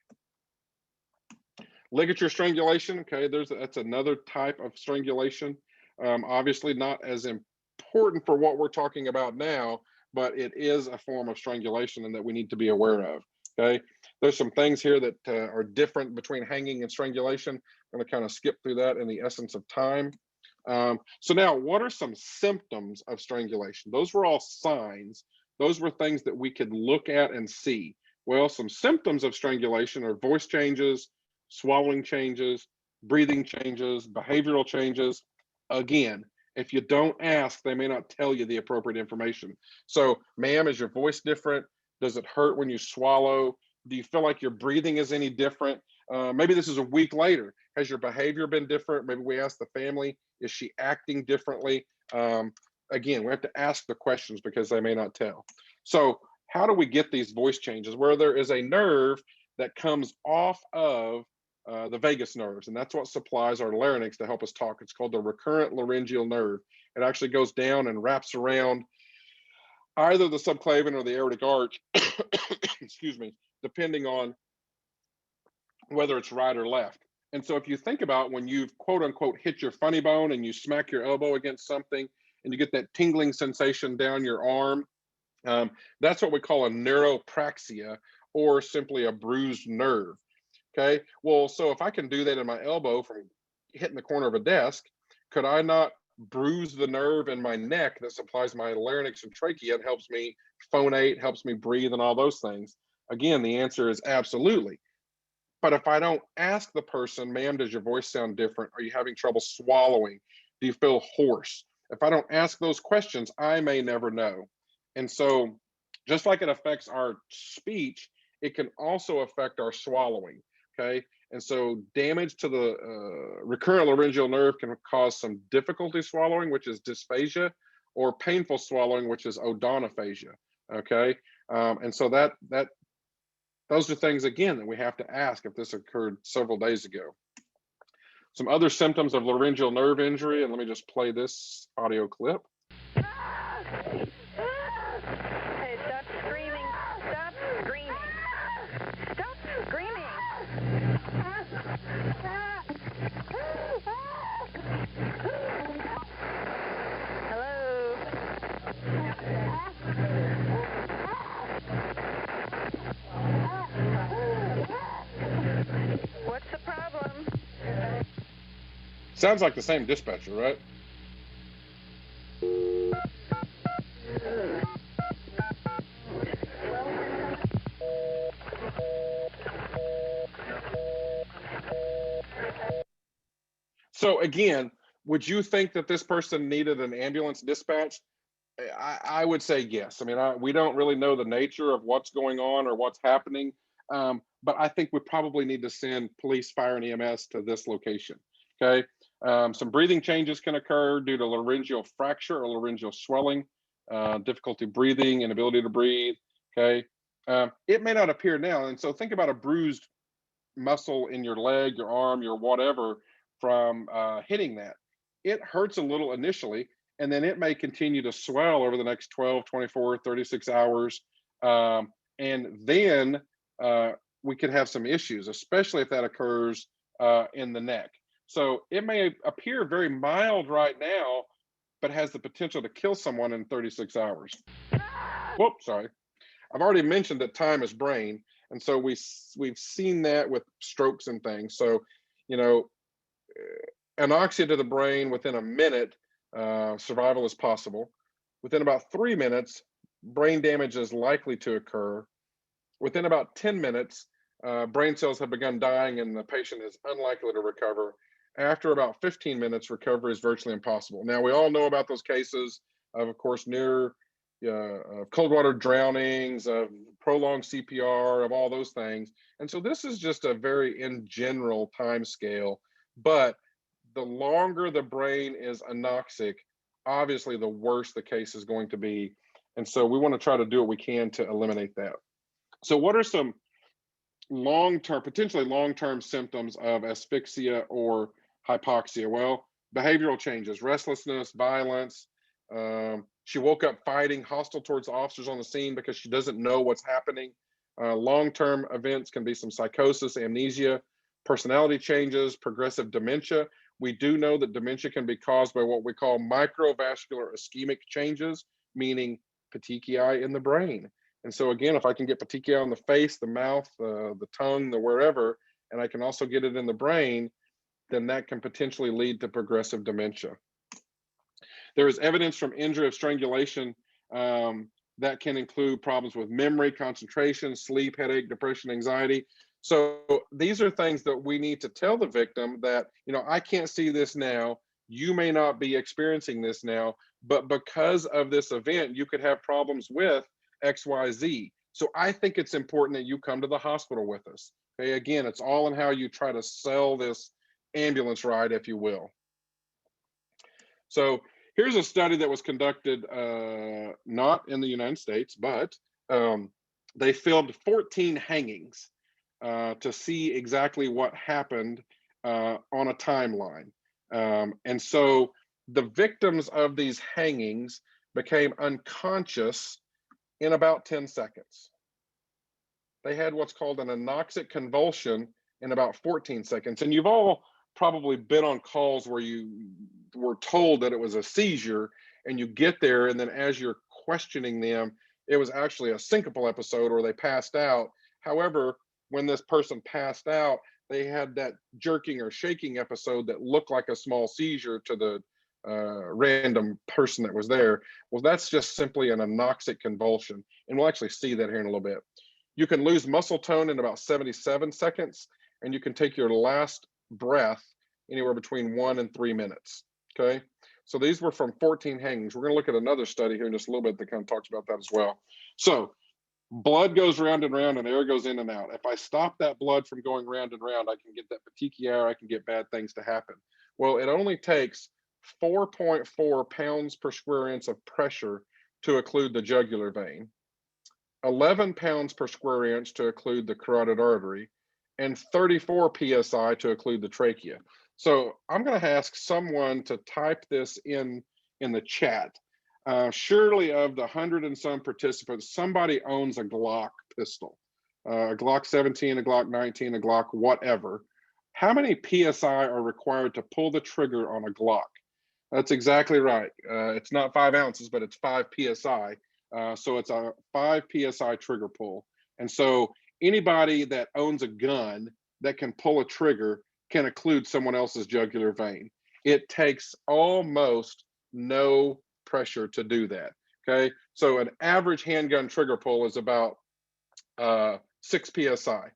Ligature strangulation, okay, that's another type of strangulation. Obviously not as important for what we're talking about now, but it is a form of strangulation and that we need to be aware of, okay? There's some things here that are different between hanging and strangulation. I'm gonna kind of skip through that in the essence of time. So now, what are some symptoms of strangulation? Those were all signs. Those were things that we could look at and see. Well, some symptoms of strangulation are voice changes, swallowing changes, breathing changes, behavioral changes. Again, if you don't ask, they may not tell you the appropriate information. So, ma'am, is your voice different? Does it hurt when you swallow? Do you feel like your breathing is any different? Maybe this is a week later. Has your behavior been different? Maybe we ask the family, is she acting differently? Again, we have to ask the questions because they may not tell. So how do we get these voice changes? Where there is a nerve that comes off of the vagus nerves, and that's what supplies our larynx to help us talk. It's called the recurrent laryngeal nerve. It actually goes down and wraps around either the subclavian or the aortic arch, excuse me, depending on whether it's right or left. And so if you think about when you've quote unquote hit your funny bone and you smack your elbow against something and you get that tingling sensation down your arm, that's what we call a neuropraxia, or simply a bruised nerve. Okay, well, so if I can do that in my elbow from hitting the corner of a desk, Could I not bruise the nerve in my neck that supplies my larynx and trachea and helps me phonate, helps me breathe, and all those things? Again, the answer is absolutely. But if I don't ask the person, ma'am, does your voice sound different? Are you having trouble swallowing? Do you feel hoarse? If I don't ask those questions, I may never know. And so, just like it affects our speech, it can also affect our swallowing. Okay. And so, damage to the recurrent laryngeal nerve can cause some difficulty swallowing, which is dysphagia, or painful swallowing, which is odonophagia. Okay. And so those are things, again, that we have to ask if this occurred several days ago. Some other symptoms of laryngeal nerve injury, and let me just play this audio clip. Hey, stop screaming. Stop screaming. Stop screaming. Hello? What's the problem? Sounds like the same dispatcher, right? So again, would you think that this person needed an ambulance dispatch? I would say yes. I mean, we don't really know the nature of what's going on or what's happening, but I think we probably need to send police, fire, and EMS to this location. Okay. Some breathing changes can occur due to laryngeal fracture or laryngeal swelling, difficulty breathing, inability to breathe. Okay. It may not appear now. And so think about a bruised muscle in your leg, your arm, your whatever from hitting that. It hurts a little initially, and then it may continue to swell over the next 12, 24, 36 hours. And then we could have some issues, especially if that occurs in the neck. So it may appear very mild right now, but has the potential to kill someone in 36 hours. Whoops, sorry. I've already mentioned that time is brain. And so we've seen that with strokes and things. So, you know, anoxia to the brain within a minute, survival is possible. Within about 3 minutes, brain damage is likely to occur. Within about 10 minutes, brain cells have begun dying and the patient is unlikely to recover. After about 15 minutes, recovery is virtually impossible. Now, we all know about those cases of course, near cold water drownings, of prolonged CPR, of all those things. And so this is just a very in general time scale, but the longer the brain is anoxic, obviously the worse the case is going to be. And so we want to try to do what we can to eliminate that. So what are some long-term, potentially long-term symptoms of asphyxia or hypoxia? Well, behavioral changes, restlessness, violence. She woke up fighting, hostile towards officers on the scene because she doesn't know what's happening. Long-term events can be some psychosis, amnesia, personality changes, progressive dementia. We do know that dementia can be caused by what we call microvascular ischemic changes, meaning petechiae in the brain. And so again, if I can get petechiae on the face, the mouth, the tongue, the wherever, and I can also get it in the brain, then that can potentially lead to progressive dementia. There is evidence from injury of strangulation that can include problems with memory, concentration, sleep, headache, depression, anxiety. So these are things that we need to tell the victim that, you know, I can't see this now. You may not be experiencing this now, but because of this event, you could have problems with XYZ. So I think it's important that you come to the hospital with us. Okay, again, it's all in how you try to sell this ambulance ride, if you will. So here's a study that was conducted not in the United States, but they filmed 14 hangings to see exactly what happened on a timeline. And so the victims of these hangings became unconscious in about 10 seconds. They had what's called an anoxic convulsion in about 14 seconds. And you've all probably been on calls where you were told that it was a seizure, and you get there, and then as you're questioning them, it was actually a syncopal episode or they passed out. However, when this person passed out, they had that jerking or shaking episode that looked like a small seizure to the random person that was there. Well, that's just simply an anoxic convulsion. And we'll actually see that here in a little bit. You can lose muscle tone in about 77 seconds, and you can take your last breath anywhere between 1 and 3 minutes. Okay. So these were from 14 hangings. We're going to look at another study here in just a little bit that kind of talks about that as well. So blood goes round and round and air goes in and out. If I stop that blood from going round and round, I can get that petechiae, I can get bad things to happen. Well, it only takes 4.4 pounds per square inch of pressure to occlude the jugular vein, 11 pounds per square inch to occlude the carotid artery, and 34 psi to occlude the trachea. So I'm going to ask someone to type this in the chat. Surely of the 100 and some participants, somebody owns a Glock pistol, a Glock 17, a Glock 19, a Glock whatever. How many PSI are required to pull the trigger on a Glock? That's exactly right. It's not 5 ounces, but it's 5 PSI. So it's a 5 PSI trigger pull. And so anybody that owns a gun that can pull a trigger can occlude someone else's jugular vein. It takes almost no pressure to do that. Okay. So an average handgun trigger pull is about 6 PSI.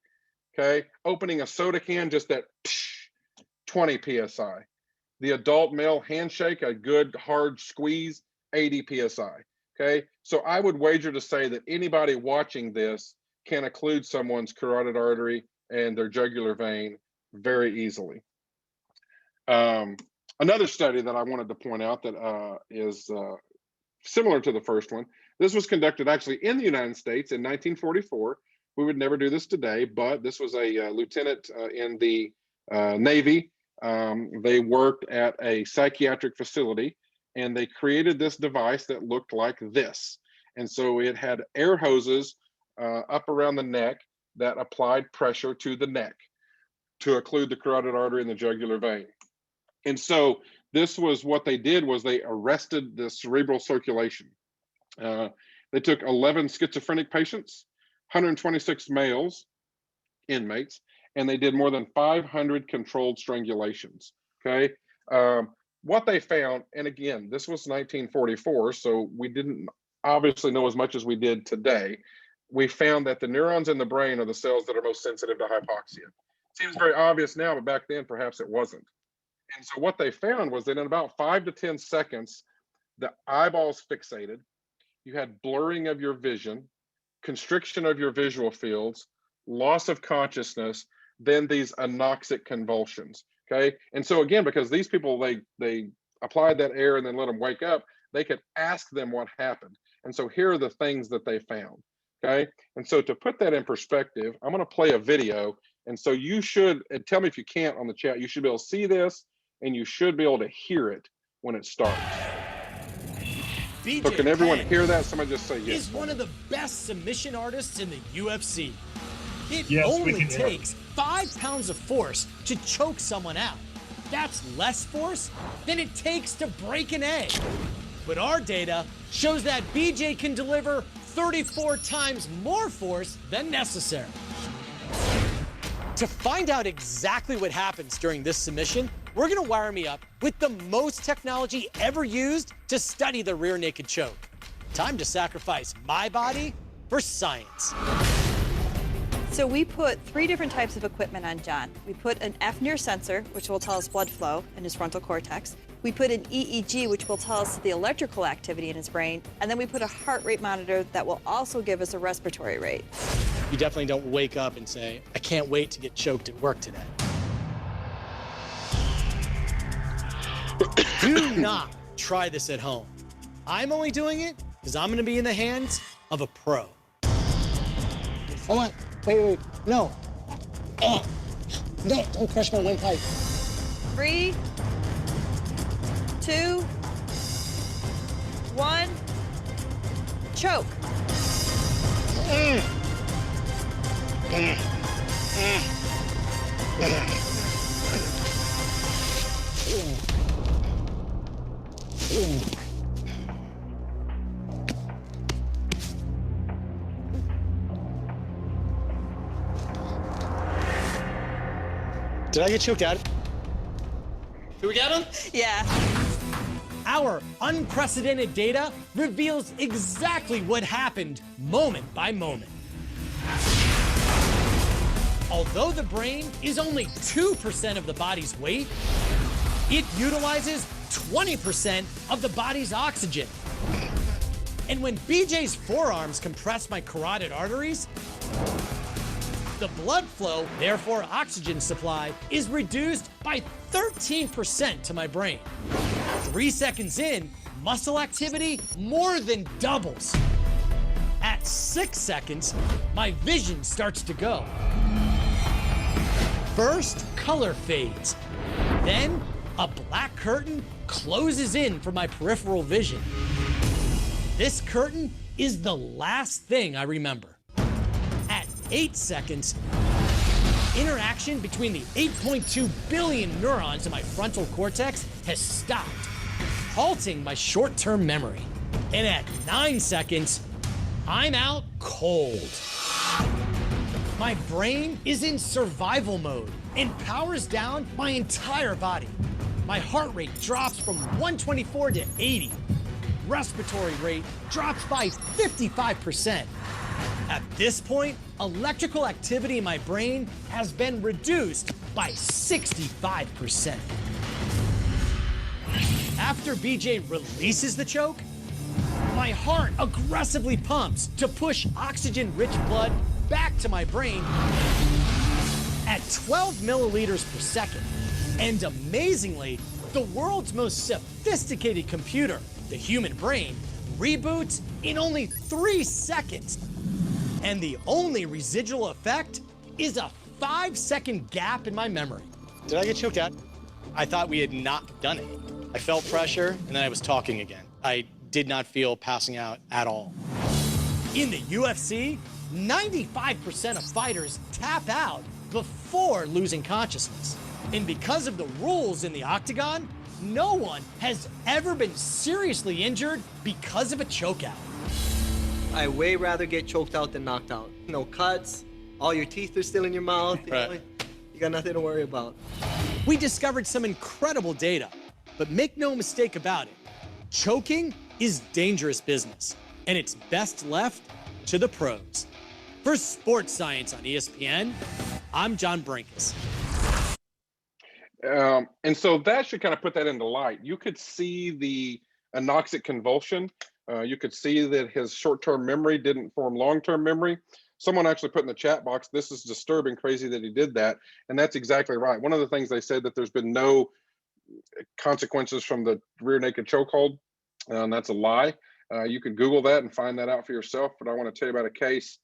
Okay. Opening a soda can, just that 20 PSI. The adult male handshake, a good hard squeeze, 80 PSI. Okay. So I would wager to say that anybody watching this can occlude someone's carotid artery and their jugular vein very easily. Another study that I wanted to point out that is similar to the first one. This was conducted actually in the United States in 1944. We would never do this today, but this was a lieutenant in the Navy. They worked at a psychiatric facility, and they created this device that looked like this. And so it had air hoses up around the neck that applied pressure to the neck to occlude the carotid artery and the jugular vein. And so this was what they did, was they arrested the cerebral circulation. They took 11 schizophrenic patients, 126 males, inmates, and they did more than 500 controlled strangulations. Okay. What they found, and again, this was 1944, so we didn't obviously know as much as we did today. We found that the neurons in the brain are the cells that are most sensitive to hypoxia. Seems very obvious now, but back then perhaps it wasn't. And so what they found was that in about 5 to 10 seconds, the eyeballs fixated, you had blurring of your vision, constriction of your visual fields, loss of consciousness, then these anoxic convulsions. Okay. And so again, because these people, they applied that air and then let them wake up, they could ask them what happened. And so here are the things that they found. Okay. And so to put that in perspective, I'm going to play a video. And so you should, and tell me if you can't on the chat, you should be able to see this and you should be able to hear it when it starts. So can everyone hear that? Somebody just say yes. He's one of the best submission artists in the UFC. It Yes, only takes 5 pounds of force to choke someone out. That's less force than it takes to break an egg. But our data shows that BJ can deliver 34 times more force than necessary. To find out exactly what happens during this submission, we're gonna wire me up with the most technology ever used to study the rear naked choke. Time to sacrifice my body for science. So we put 3 different types of equipment on John. We put an F-near sensor, which will tell us blood flow in his frontal cortex. We put an EEG, which will tell us the electrical activity in his brain. And then we put a heart rate monitor that will also give us a respiratory rate. You definitely don't wake up and say, I can't wait to get choked at work today. Do not try this at home. I'm only doing it because I'm gonna be in the hands of a pro. Hold on, wait, no. No, don't crush my windpipe. 3, 2, 1, choke. Did I get choked out? Do we get him? Yeah. Our unprecedented data reveals exactly what happened moment by moment. Although the brain is only 2% of the body's weight, it utilizes 20% of the body's oxygen. And when BJ's forearms compress my carotid arteries, the blood flow, therefore oxygen supply, is reduced by 13% to my brain. 3 seconds in, muscle activity more than doubles. At 6 seconds, my vision starts to go. First, color fades. Then, a black curtain closes in for my peripheral vision. This curtain is the last thing I remember. At 8 seconds, interaction between the 8.2 billion neurons in my frontal cortex has stopped, halting my short-term memory. And at 9 seconds, I'm out cold. My brain is in survival mode and powers down my entire body. My heart rate drops from 124 to 80. Respiratory rate drops by 55%. At this point, electrical activity in my brain has been reduced by 65%. After BJ releases the choke, my heart aggressively pumps to push oxygen-rich blood back to my brain at 12 milliliters per second. And amazingly, the world's most sophisticated computer, the human brain, reboots in only 3 seconds. And the only residual effect is a 5-second gap in my memory. Did I get choked out? I thought we had not done it. I felt pressure, and then I was talking again. I did not feel passing out at all. In the UFC, 95% of fighters tap out before losing consciousness. And because of the rules in the octagon, no one has ever been seriously injured because of a chokeout. I way rather get choked out than knocked out. No cuts, all your teeth are still in your mouth. Right. You got nothing to worry about. We discovered some incredible data, but make no mistake about it, choking is dangerous business, and it's best left to the pros. For Sports Science on ESPN, I'm John Brinkus. And so that should kind of put that into light. You could see the anoxic convulsion. You could see that his short-term memory didn't form long-term memory. Someone actually put in the chat box, this is disturbing, crazy that he did that. And that's exactly right. One of the things they said that there's been no consequences from the rear naked chokehold. That's a lie. You can Google that and find that out for yourself. But I want to tell you about a case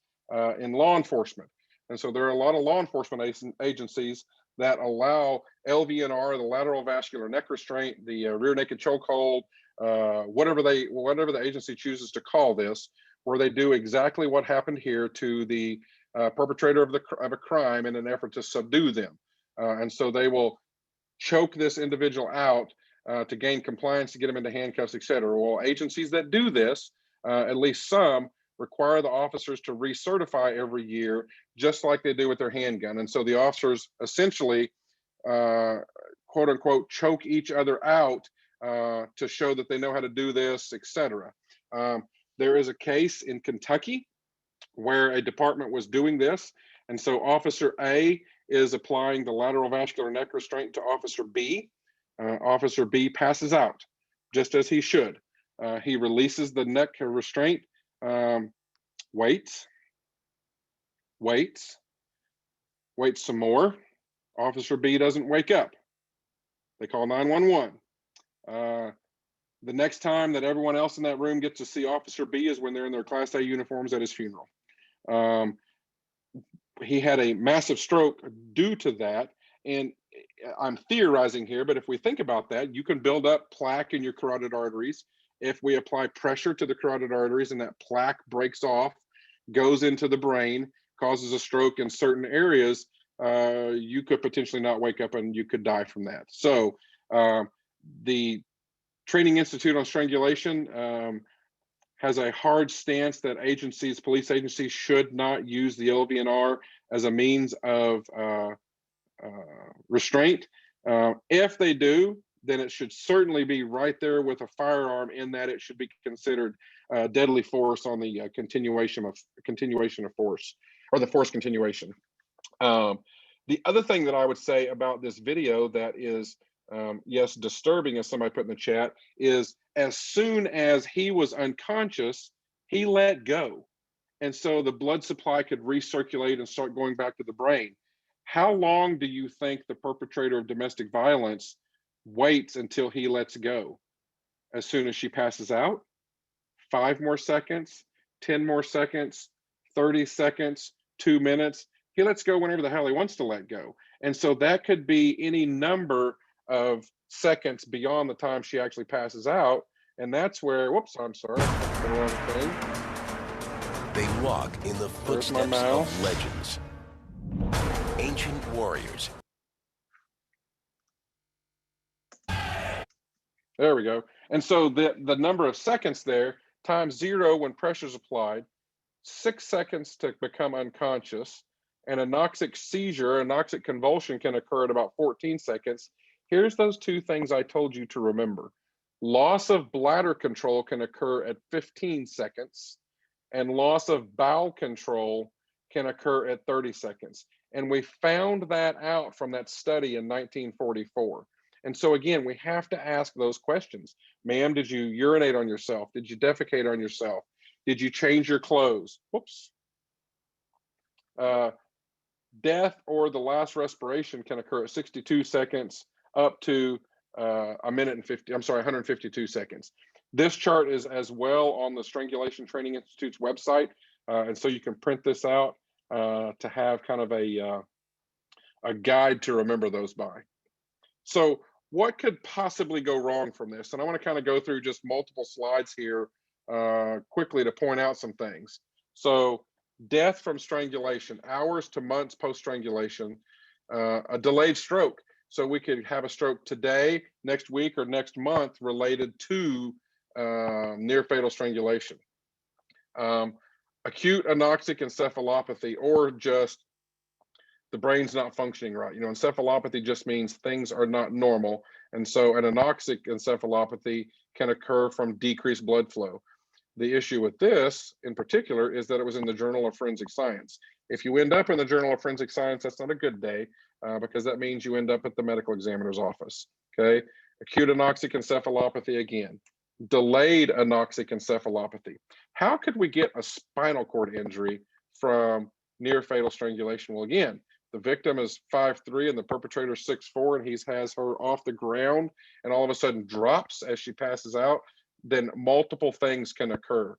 in law enforcement. And so there are a lot of law enforcement agencies that allow LVNR, the lateral vascular neck restraint, the rear naked chokehold, whatever the agency chooses to call this, where they do exactly what happened here to the perpetrator of a crime in an effort to subdue them. And so they will choke this individual out to gain compliance, to get them into handcuffs, et cetera. Well, agencies that do this, at least some, require the officers to recertify every year, just like they do with their handgun. And so the officers essentially, quote unquote, choke each other out to show that they know how to do this, et cetera. There is a case in Kentucky where a department was doing this. And so Officer A is applying the lateral vascular neck restraint to Officer B. Officer B passes out, just as he should. He releases the neck restraint, waits some more. Officer B doesn't wake up. They call 911. The next time that everyone else in that room gets to see Officer B is when they're in their Class A uniforms at his funeral. He had a massive stroke due to that. And I'm theorizing here, but if we think about that, you can build up plaque in your carotid arteries. If we apply pressure to the carotid arteries and that plaque breaks off, goes into the brain, causes a stroke in certain areas, you could potentially not wake up and you could die from that. So the Training Institute on Strangulation has a hard stance that police agencies should not use the LVNR as a means of restraint. If they do, then it should certainly be right there with a firearm, in that it should be considered deadly force on the continuation of force, or the force continuation. The other thing that I would say about this video that is, yes, disturbing, as somebody put in the chat, is as soon as he was unconscious, he let go. And so the blood supply could recirculate and start going back to the brain. How long do you think the perpetrator of domestic violence waits until he lets go? As soon as she passes out? 5 more seconds, 10 more seconds, 30 seconds, 2 minutes. He lets go whenever the hell he wants to let go. And so that could be any number of seconds beyond the time she actually passes out. And that's where, whoops, I'm sorry, the wrong thing. They walk in the footsteps of legends, ancient warriors. There we go. And so the number of seconds there, times 0 when pressure is applied, 6 seconds to become unconscious, and anoxic seizure, anoxic convulsion can occur at about 14 seconds. Here's those 2 things I told you to remember. Loss of bladder control can occur at 15 seconds, and loss of bowel control can occur at 30 seconds. And we found that out from that study in 1944. And so again, we have to ask those questions. Ma'am, did you urinate on yourself? Did you defecate on yourself? Did you change your clothes? Whoops. Death or the last respiration can occur at 62 seconds up to 152 seconds. This chart is as well on the Strangulation Training Institute's website. And so you can print this out to have kind of a guide to remember those by. So what could possibly go wrong from this? And I want to kind of go through just multiple slides here quickly to point out some things. So death from strangulation, hours to months post-strangulation, a delayed stroke. So we could have a stroke today, next week, or next month related to near fatal strangulation. Acute anoxic encephalopathy, or just the brain's not functioning right. You know, encephalopathy just means things are not normal. And so an anoxic encephalopathy can occur from decreased blood flow. The issue with this in particular is that it was in the Journal of Forensic Science. If you end up in the Journal of Forensic Science, that's not a good day because that means you end up at the medical examiner's office, okay? Acute anoxic encephalopathy again. Delayed anoxic encephalopathy. How could we get a spinal cord injury from near fatal strangulation? Well, again, the victim is 5'3" and the perpetrator is 6'4", and he has her off the ground and all of a sudden drops as she passes out. Then multiple things can occur.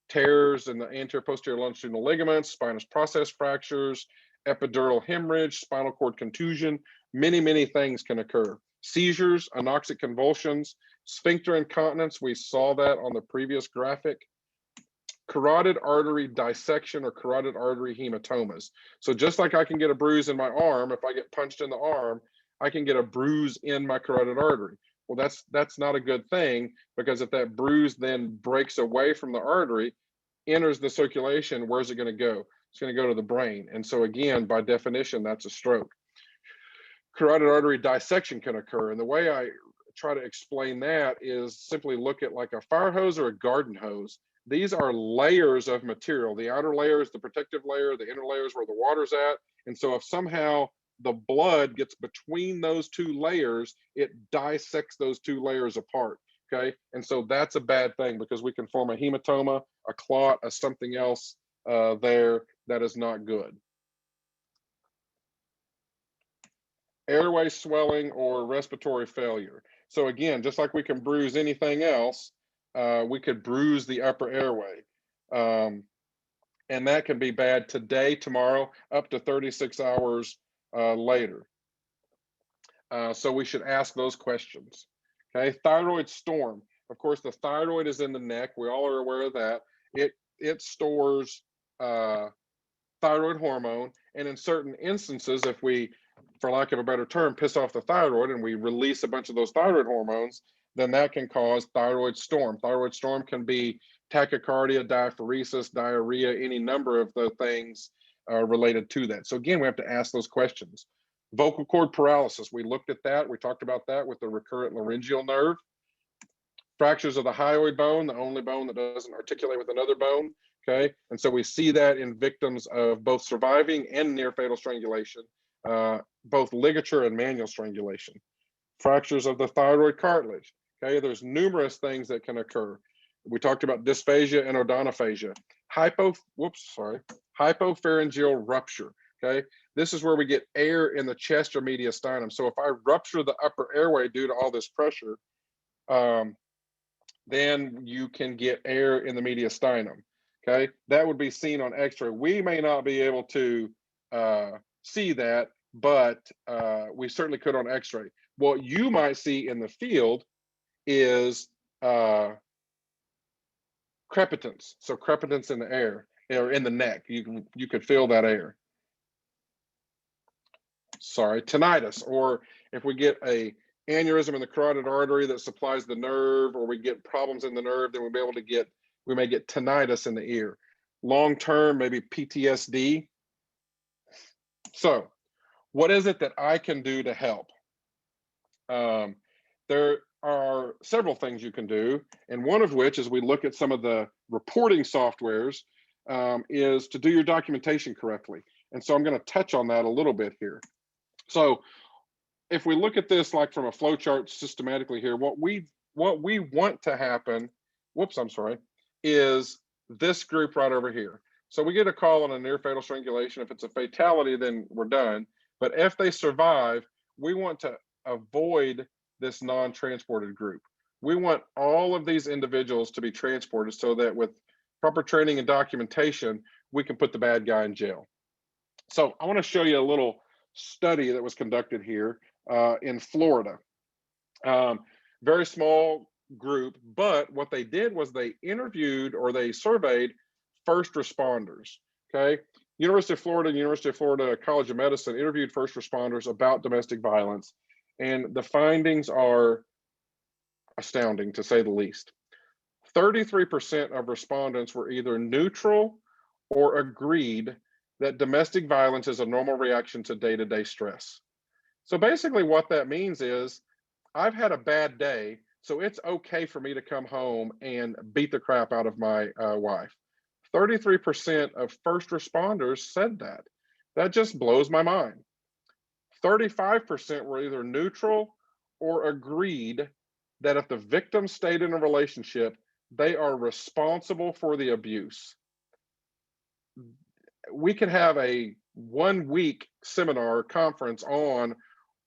Tears in the anterior posterior longitudinal ligaments, spinous process fractures, epidural hemorrhage, spinal cord contusion, many things can occur. Seizures, anoxic convulsions, sphincter incontinence, we saw that on the previous graphic. Carotid artery dissection or carotid artery hematomas. So just like I can get a bruise in my arm, if I get punched in the arm, I can get a bruise in my carotid artery. Well, that's not a good thing, because if that bruise then breaks away from the artery, enters the circulation, where's it going to go? It's going to go to the brain. And so again, by definition, that's a stroke. Carotid artery dissection can occur. And the way I try to explain that is simply look at like a fire hose or a garden hose. These are layers of material. The outer layer is the protective layer, the inner layer is where the water's at. And so if somehow the blood gets between those 2 layers, it dissects those 2 layers apart, okay? And so that's a bad thing, because we can form a hematoma, a clot, a something else there that is not good. Airway swelling or respiratory failure. So again, just like we can bruise anything else, we could bruise the upper airway. And that can be bad today, tomorrow, up to 36 hours later. So we should ask those questions. Okay, thyroid storm. Of course, the thyroid is in the neck. We all are aware of that. It stores thyroid hormone, and in certain instances, if we, for lack of a better term, piss off the thyroid and we release a bunch of those thyroid hormones, then that can cause thyroid storm. Thyroid storm can be tachycardia, diaphoresis, diarrhea, any number of the things related to that. So again, we have to ask those questions. Vocal cord paralysis, we looked at that. We talked about that with the recurrent laryngeal nerve. Fractures of the hyoid bone, the only bone that doesn't articulate with another bone. Okay, and so we see that in victims of both surviving and near fatal strangulation, both ligature and manual strangulation. Fractures of the thyroid cartilage. Okay, there's numerous things that can occur. We talked about dysphagia and odonophagia. Hypopharyngeal rupture. Okay, this is where we get air in the chest or mediastinum. So if I rupture the upper airway due to all this pressure, then you can get air in the mediastinum. Okay, that would be seen on x-ray. We may not be able to see that, but we certainly could on x-ray. What you might see in the field is crepitance. So crepitance in the air or in the neck. You could feel that air. Sorry, tinnitus, or if we get a aneurysm in the carotid artery that supplies the nerve, or we get problems in the nerve, then we may get tinnitus in the ear. Long term, maybe PTSD. So, what is it that I can do to help? There are several things you can do, and one of which is we look at some of the reporting softwares, is to do your documentation correctly. And so I'm going to touch on that a little bit here. So if we look at this like from a flow chart systematically here, what we want to happen, is this group right over here. So we get a call on a near fatal strangulation. If it's a fatality, then we're done. But if they survive, we want to avoid this non-transported group. We want all of these individuals to be transported so that with proper training and documentation, we can put the bad guy in jail. So I want to show you a little study that was conducted here in Florida. Very small group, but what they did was they interviewed or they surveyed first responders. Okay, University of Florida and University of Florida College of Medicine interviewed first responders about domestic violence, and the findings are astounding, to say the least. 33% of respondents were either neutral or agreed that domestic violence is a normal reaction to day-to-day stress. So basically what that means is I've had a bad day, so it's okay for me to come home and beat the crap out of my wife. 33% of first responders said that. That just blows my mind. 35% were either neutral or agreed that if the victim stayed in a relationship, they are responsible for the abuse. We could have a 1-week seminar conference on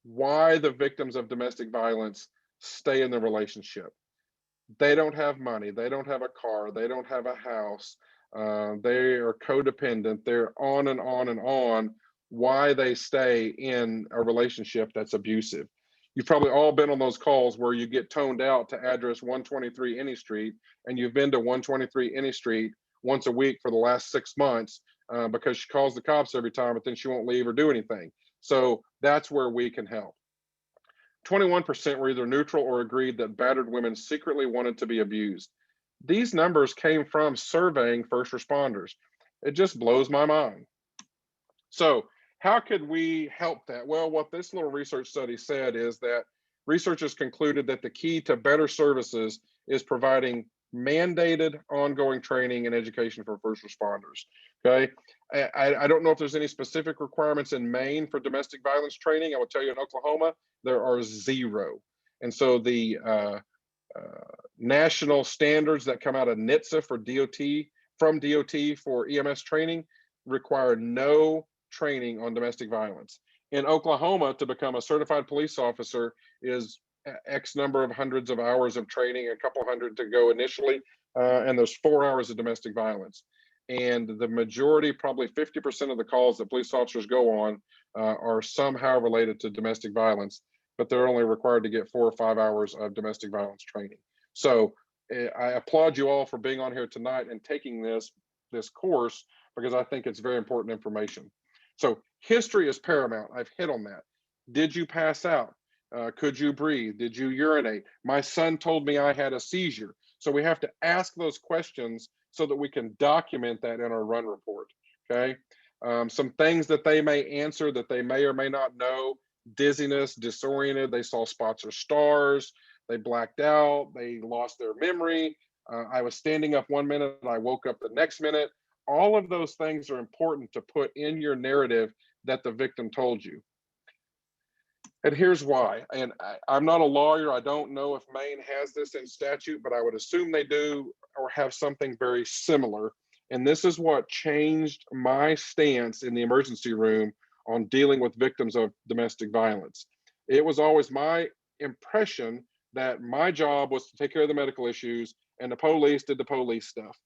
why the victims of domestic violence stay in the relationship. They don't have money, they don't have a car, they don't have a house, they are codependent, they're on and on and on, why they stay in a relationship that's abusive. You've probably all been on those calls where you get toned out to address 123 Any Street, and you've been to 123 Any Street once a week for the last 6 months because she calls the cops every time, but then she won't leave or do anything. So that's where we can help. 21% were either neutral or agreed that battered women secretly wanted to be abused. These numbers came from surveying first responders. It just blows my mind. So how could we help that? Well, what this little research study said is that researchers concluded that the key to better services is providing mandated ongoing training and education for first responders. Okay, I don't know if there's any specific requirements in Maine for domestic violence training. I will tell you in Oklahoma, there are 0. And so the national standards that come out of NHTSA for DOT for EMS training require no training on domestic violence. In Oklahoma, to become a certified police officer is X number of hundreds of hours of training, a couple hundred to go initially, and there's 4 hours of domestic violence. And the majority, probably 50% of the calls that police officers go on are somehow related to domestic violence, but they're only required to get 4 or 5 hours of domestic violence training. So I applaud you all for being on here tonight and taking this course, because I think it's very important information. So history is paramount. I've hit on that. Did you pass out? Could you breathe? Did you urinate? My son told me I had a seizure. So we have to ask those questions so that we can document that in our run report. Okay. Some things that they may answer that they may or may not know: dizziness, disoriented, they saw spots or stars, they blacked out, they lost their memory. I was standing up 1 minute and I woke up the next minute. All of those things are important to put in your narrative that the victim told you. And here's why. And I'm not a lawyer. I don't know if Maine has this in statute, but I would assume they do or have something very similar. And this is what changed my stance in the emergency room on dealing with victims of domestic violence. It was always my impression that my job was to take care of the medical issues and the police did the police stuff.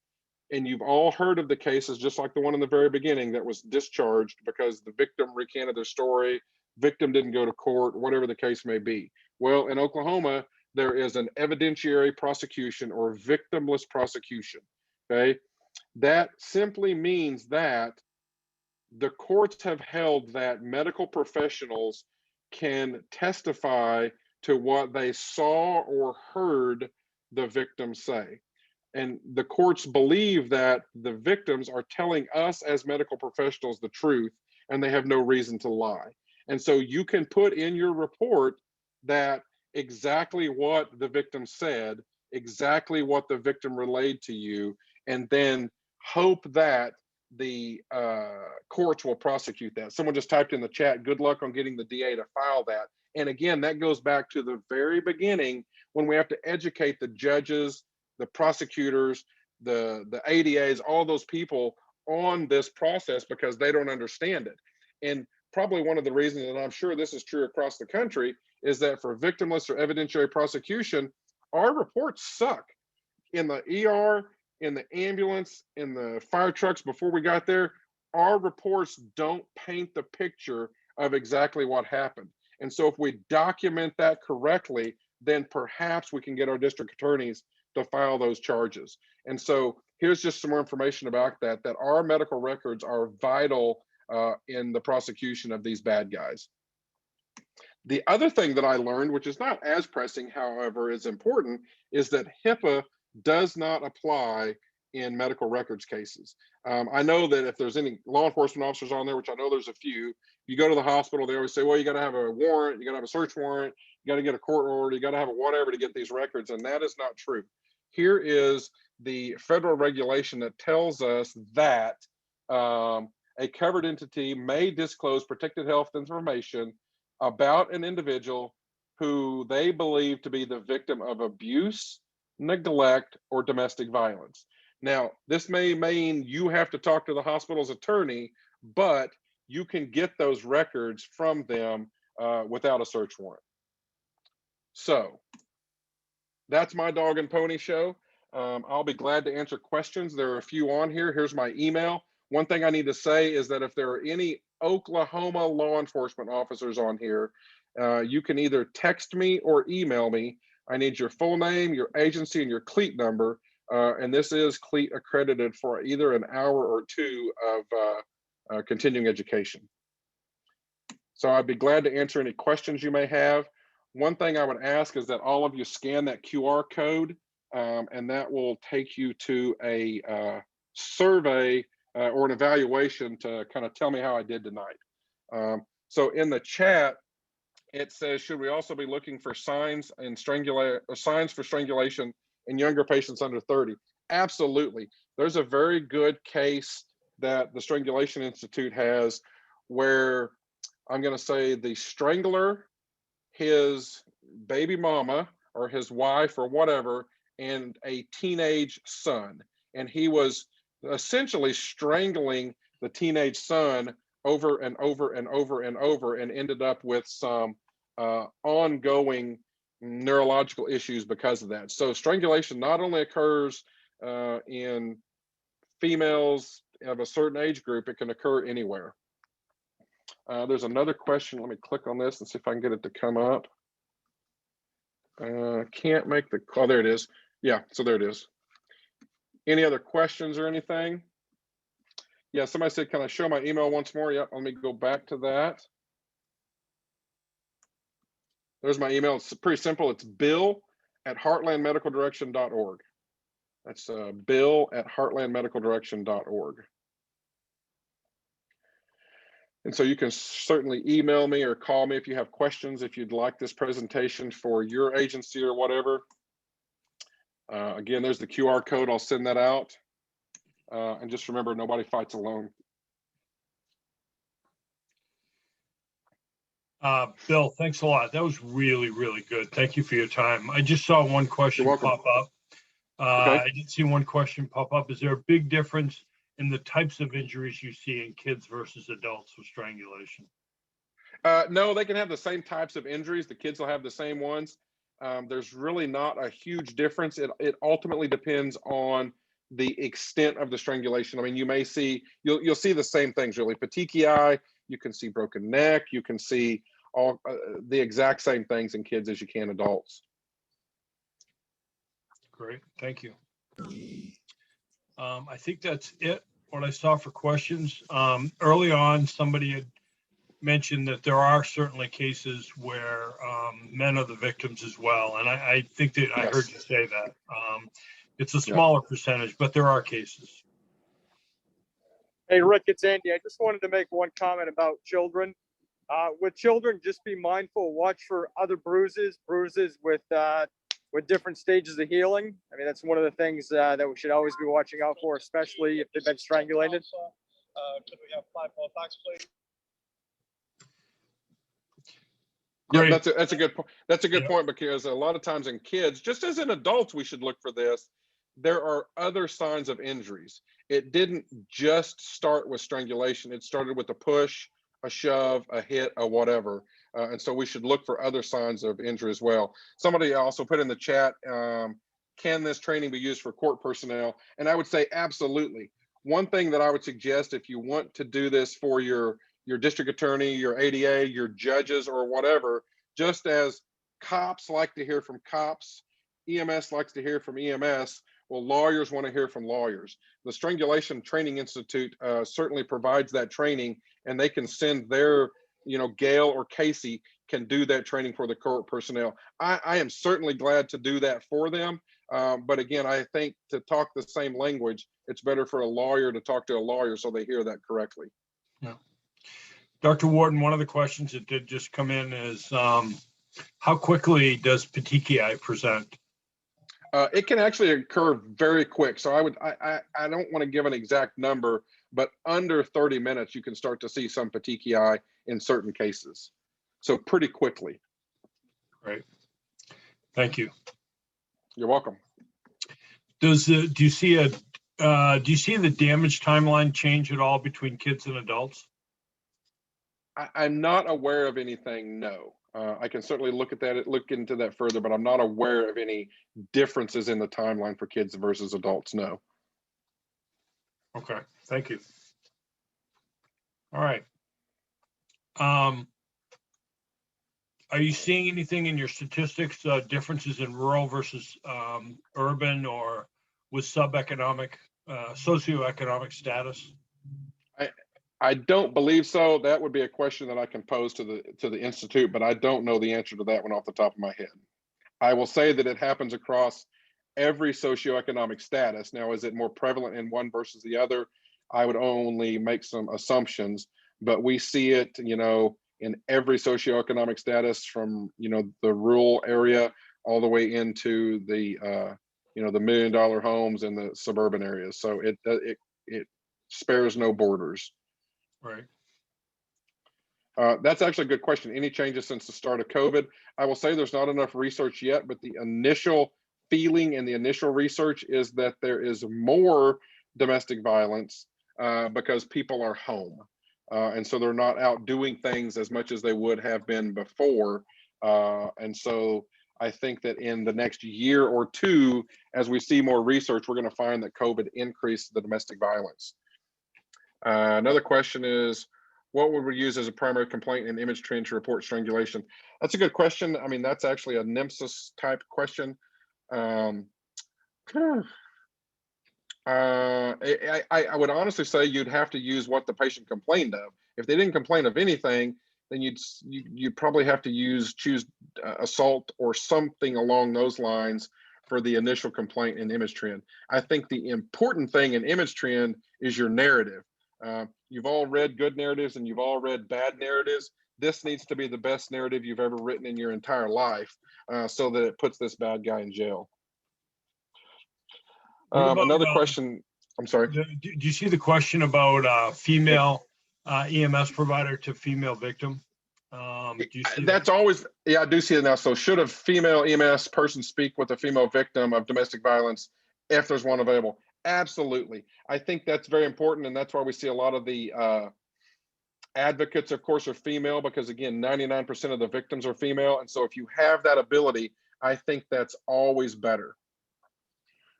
And you've all heard of the cases, just like the one in the very beginning that was discharged because the victim recanted their story, victim didn't go to court, whatever the case may be. Well, in Oklahoma, there is an evidentiary prosecution or victimless prosecution, okay? That simply means that the courts have held that medical professionals can testify to what they saw or heard the victim say. And the courts believe that the victims are telling us as medical professionals the truth and they have no reason to lie. And so you can put in your report that exactly what the victim said, exactly what the victim relayed to you, and then hope that the courts will prosecute that. Someone just typed in the chat, good luck on getting the DA to file that. And again, that goes back to the very beginning when we have to educate the judges, the prosecutors, the ADAs, all those people on this process because they don't understand it. And probably one of the reasons, and I'm sure this is true across the country, is that for victimless or evidentiary prosecution, our reports suck. In the ER, in the ambulance, in the fire trucks before we got there, our reports don't paint the picture of exactly what happened. And so if we document that correctly, then perhaps we can get our district attorneys to file those charges. And so here's just some more information about that, that our medical records are vital in the prosecution of these bad guys. The other thing that I learned, which is not as pressing, however, is important, is that HIPAA does not apply in medical records cases. I know that if there's any law enforcement officers on there, which I know there's a few, you go to the hospital, they always say, well, you got to have a warrant, you got to have a search warrant, you got to get a court order, you got to have a whatever to get these records, and that is not true. Here is the federal regulation that tells us that a covered entity may disclose protected health information about an individual who they believe to be the victim of abuse, neglect, or domestic violence. Now, this may mean you have to talk to the hospital's attorney, but you can get those records from them without a search warrant. So that's my dog and pony show. I'll be glad to answer questions. There are a few on here. Here's my email. One thing I need to say is that if there are any Oklahoma law enforcement officers on here, you can either text me or email me. I need your full name, your agency, and your CLEAT number. And this is CLEAT accredited for either an hour or two of continuing education. So I'd be glad to answer any questions you may have. One thing I would ask is that all of you scan that QR code, and that will take you to a survey or an evaluation to kind of tell me how I did tonight. So in the chat, it says, should we also be looking for signs for strangulation in younger patients under 30? Absolutely. There's a very good case that the Strangulation Institute has where I'm going to say the strangler, his baby mama or his wife or whatever, and a teenage son. And he was essentially strangling the teenage son over and over and over and over, and ended up with some ongoing neurological issues because of that. So strangulation not only occurs in females of a certain age group, it can occur anywhere. There's another question. Let me click on this and see if I can get it to come up. Can't make the, oh, there it is. Yeah, so there it is. Any other questions or anything? Yeah, somebody said, can I show my email once more? Yep, let me go back to that. There's my email. It's pretty simple. It's bill@heartlandmedicaldirection.org. That's bill@heartlandmedicaldirection.org. And so you can certainly email me or call me if you have questions, if you'd like this presentation for your agency or whatever. Again, there's the QR code. I'll send that out. And just remember, nobody fights alone. Bill, thanks a lot. That was really, really good. Thank you for your time. I just saw one question pop up. Okay. I did see one question pop up. Is there a big difference in the types of injuries you see in kids versus adults with strangulation? No, they can have the same types of injuries. The kids will have the same ones. There's really not a huge difference. It ultimately depends on the extent of the strangulation. I mean, you may see, you'll see the same things really. Petechiae, you can see broken neck, you can see all the exact same things in kids as you can adults. Great, thank you. I think that's it, what I saw for questions. Early on, somebody had mentioned that there are certainly cases where men are the victims as well. And I think that I heard you say that. It's a smaller percentage, but there are cases. Hey, Rick, it's Andy. I just wanted to make one comment about children. With children, just be mindful, watch for other bruises with different stages of healing. I mean, that's one of the things that we should always be watching out for, especially if they've been strangulated. Could we have 5 more facts, please? Yeah, that's a good point. That's a good point, because a lot of times in kids, just as in adults, we should look for this. There are other signs of injuries. It didn't just start with strangulation. It started with a push, a shove, a hit, a whatever. And so we should look for other signs of injury as well. Somebody also put in the chat, can this training be used for court personnel? And I would say absolutely. One thing that I would suggest, if you want to do this for your district attorney, your ADA, your judges, or whatever, just as cops like to hear from cops, EMS likes to hear from EMS, well, lawyers want to hear from lawyers. The Strangulation Training Institute certainly provides that training, and they can send their, Gail or Casey can do that training for the court personnel. I am certainly glad to do that for them. But again, I think to talk the same language, it's better for a lawyer to talk to a lawyer so they hear that correctly. Yeah. Dr. Worden, one of the questions that did just come in is, how quickly does petechiae present? It can actually occur very quick. So I don't want to give an exact number, but under 30 minutes, you can start to see some petechiae in certain cases. So pretty quickly. Great. Thank you. You're welcome. Do you see the damage timeline change at all between kids and adults? I'm not aware of anything, no. I can certainly look into that further, but I'm not aware of any differences in the timeline for kids versus adults, no. Okay, thank you. All right. Are you seeing anything in your statistics, differences in rural versus urban, or with socioeconomic status? I don't believe so. That would be a question that I can pose to the Institute, but I don't know the answer to that one off the top of my head. I will say that it happens across every socioeconomic status. Now, is it more prevalent in one versus the other? I would only make some assumptions, but we see it, in every socioeconomic status, from, the rural area all the way into the, the $1 million homes in the suburban areas. So it spares no borders. Right. That's actually a good question. Any changes since the start of COVID? I will say there's not enough research yet, but the initial feeling and the initial research is that there is more domestic violence because people are home. And so they're not out doing things as much as they would have been before. And so I think that in the next year or two, as we see more research, we're going to find that COVID increased the domestic violence. Another question is, what would we use as a primary complaint in image trend to report strangulation? That's a good question. I mean, that's actually a NMSIS type question. I would honestly say you'd have to use what the patient complained of. If they didn't complain of anything, then you'd probably have to choose assault or something along those lines for the initial complaint in image trend. I think the important thing in image trend is your narrative. You've all read good narratives and you've all read bad narratives. This needs to be the best narrative you've ever written in your entire life, so that it puts this bad guy in jail. Another question. I'm sorry. Do you see the question about female EMS provider to female victim? Do you see That's always, yeah, I do see it now. So should a female EMS person speak with a female victim of domestic violence if there's one available? Absolutely. I think that's very important. And that's why we see a lot of the advocates, of course, are female, because again, 99% of the victims are female. And so if you have that ability, I think that's always better.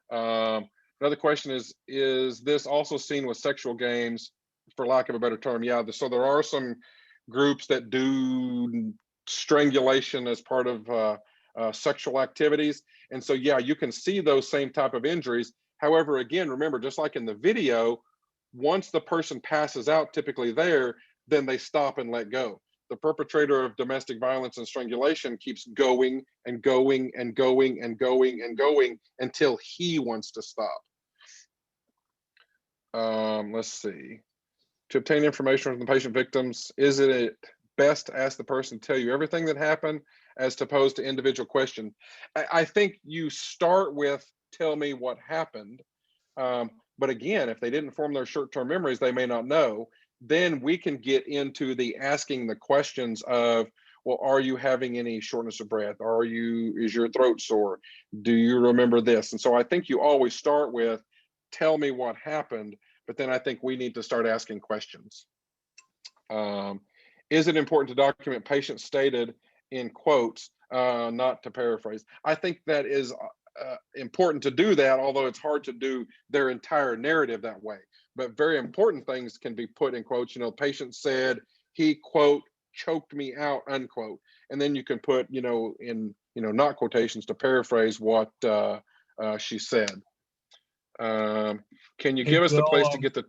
Another question is this also seen with sexual games, for lack of a better term? Yeah, so there are some groups that do strangulation as part of sexual activities. And so, yeah, you can see those same type of injuries. However, again, remember, just like in the video, once the person passes out, typically there, then they stop and let go. The perpetrator of domestic violence and strangulation keeps going and going and going and going and going until he wants to stop. Let's see. To obtain information from the patient victims, is it best to ask the person to tell you everything that happened as opposed to individual questions? I think you start with, tell me what happened. But again, if they didn't form their short-term memories, they may not know. Then we can get into the asking the questions of, well, are you having any shortness of breath? Is your throat sore? Do you remember this? And so I think you always start with, tell me what happened, but then I think we need to start asking questions. Is it important to document patients stated in quotes, not to paraphrase? I think that is important to do that, although it's hard to do their entire narrative that way. But very important things can be put in quotes. You know, patient said he, quote, choked me out, unquote. And then you can put, in, not quotations, to paraphrase what she said. Can you give us the place to get the?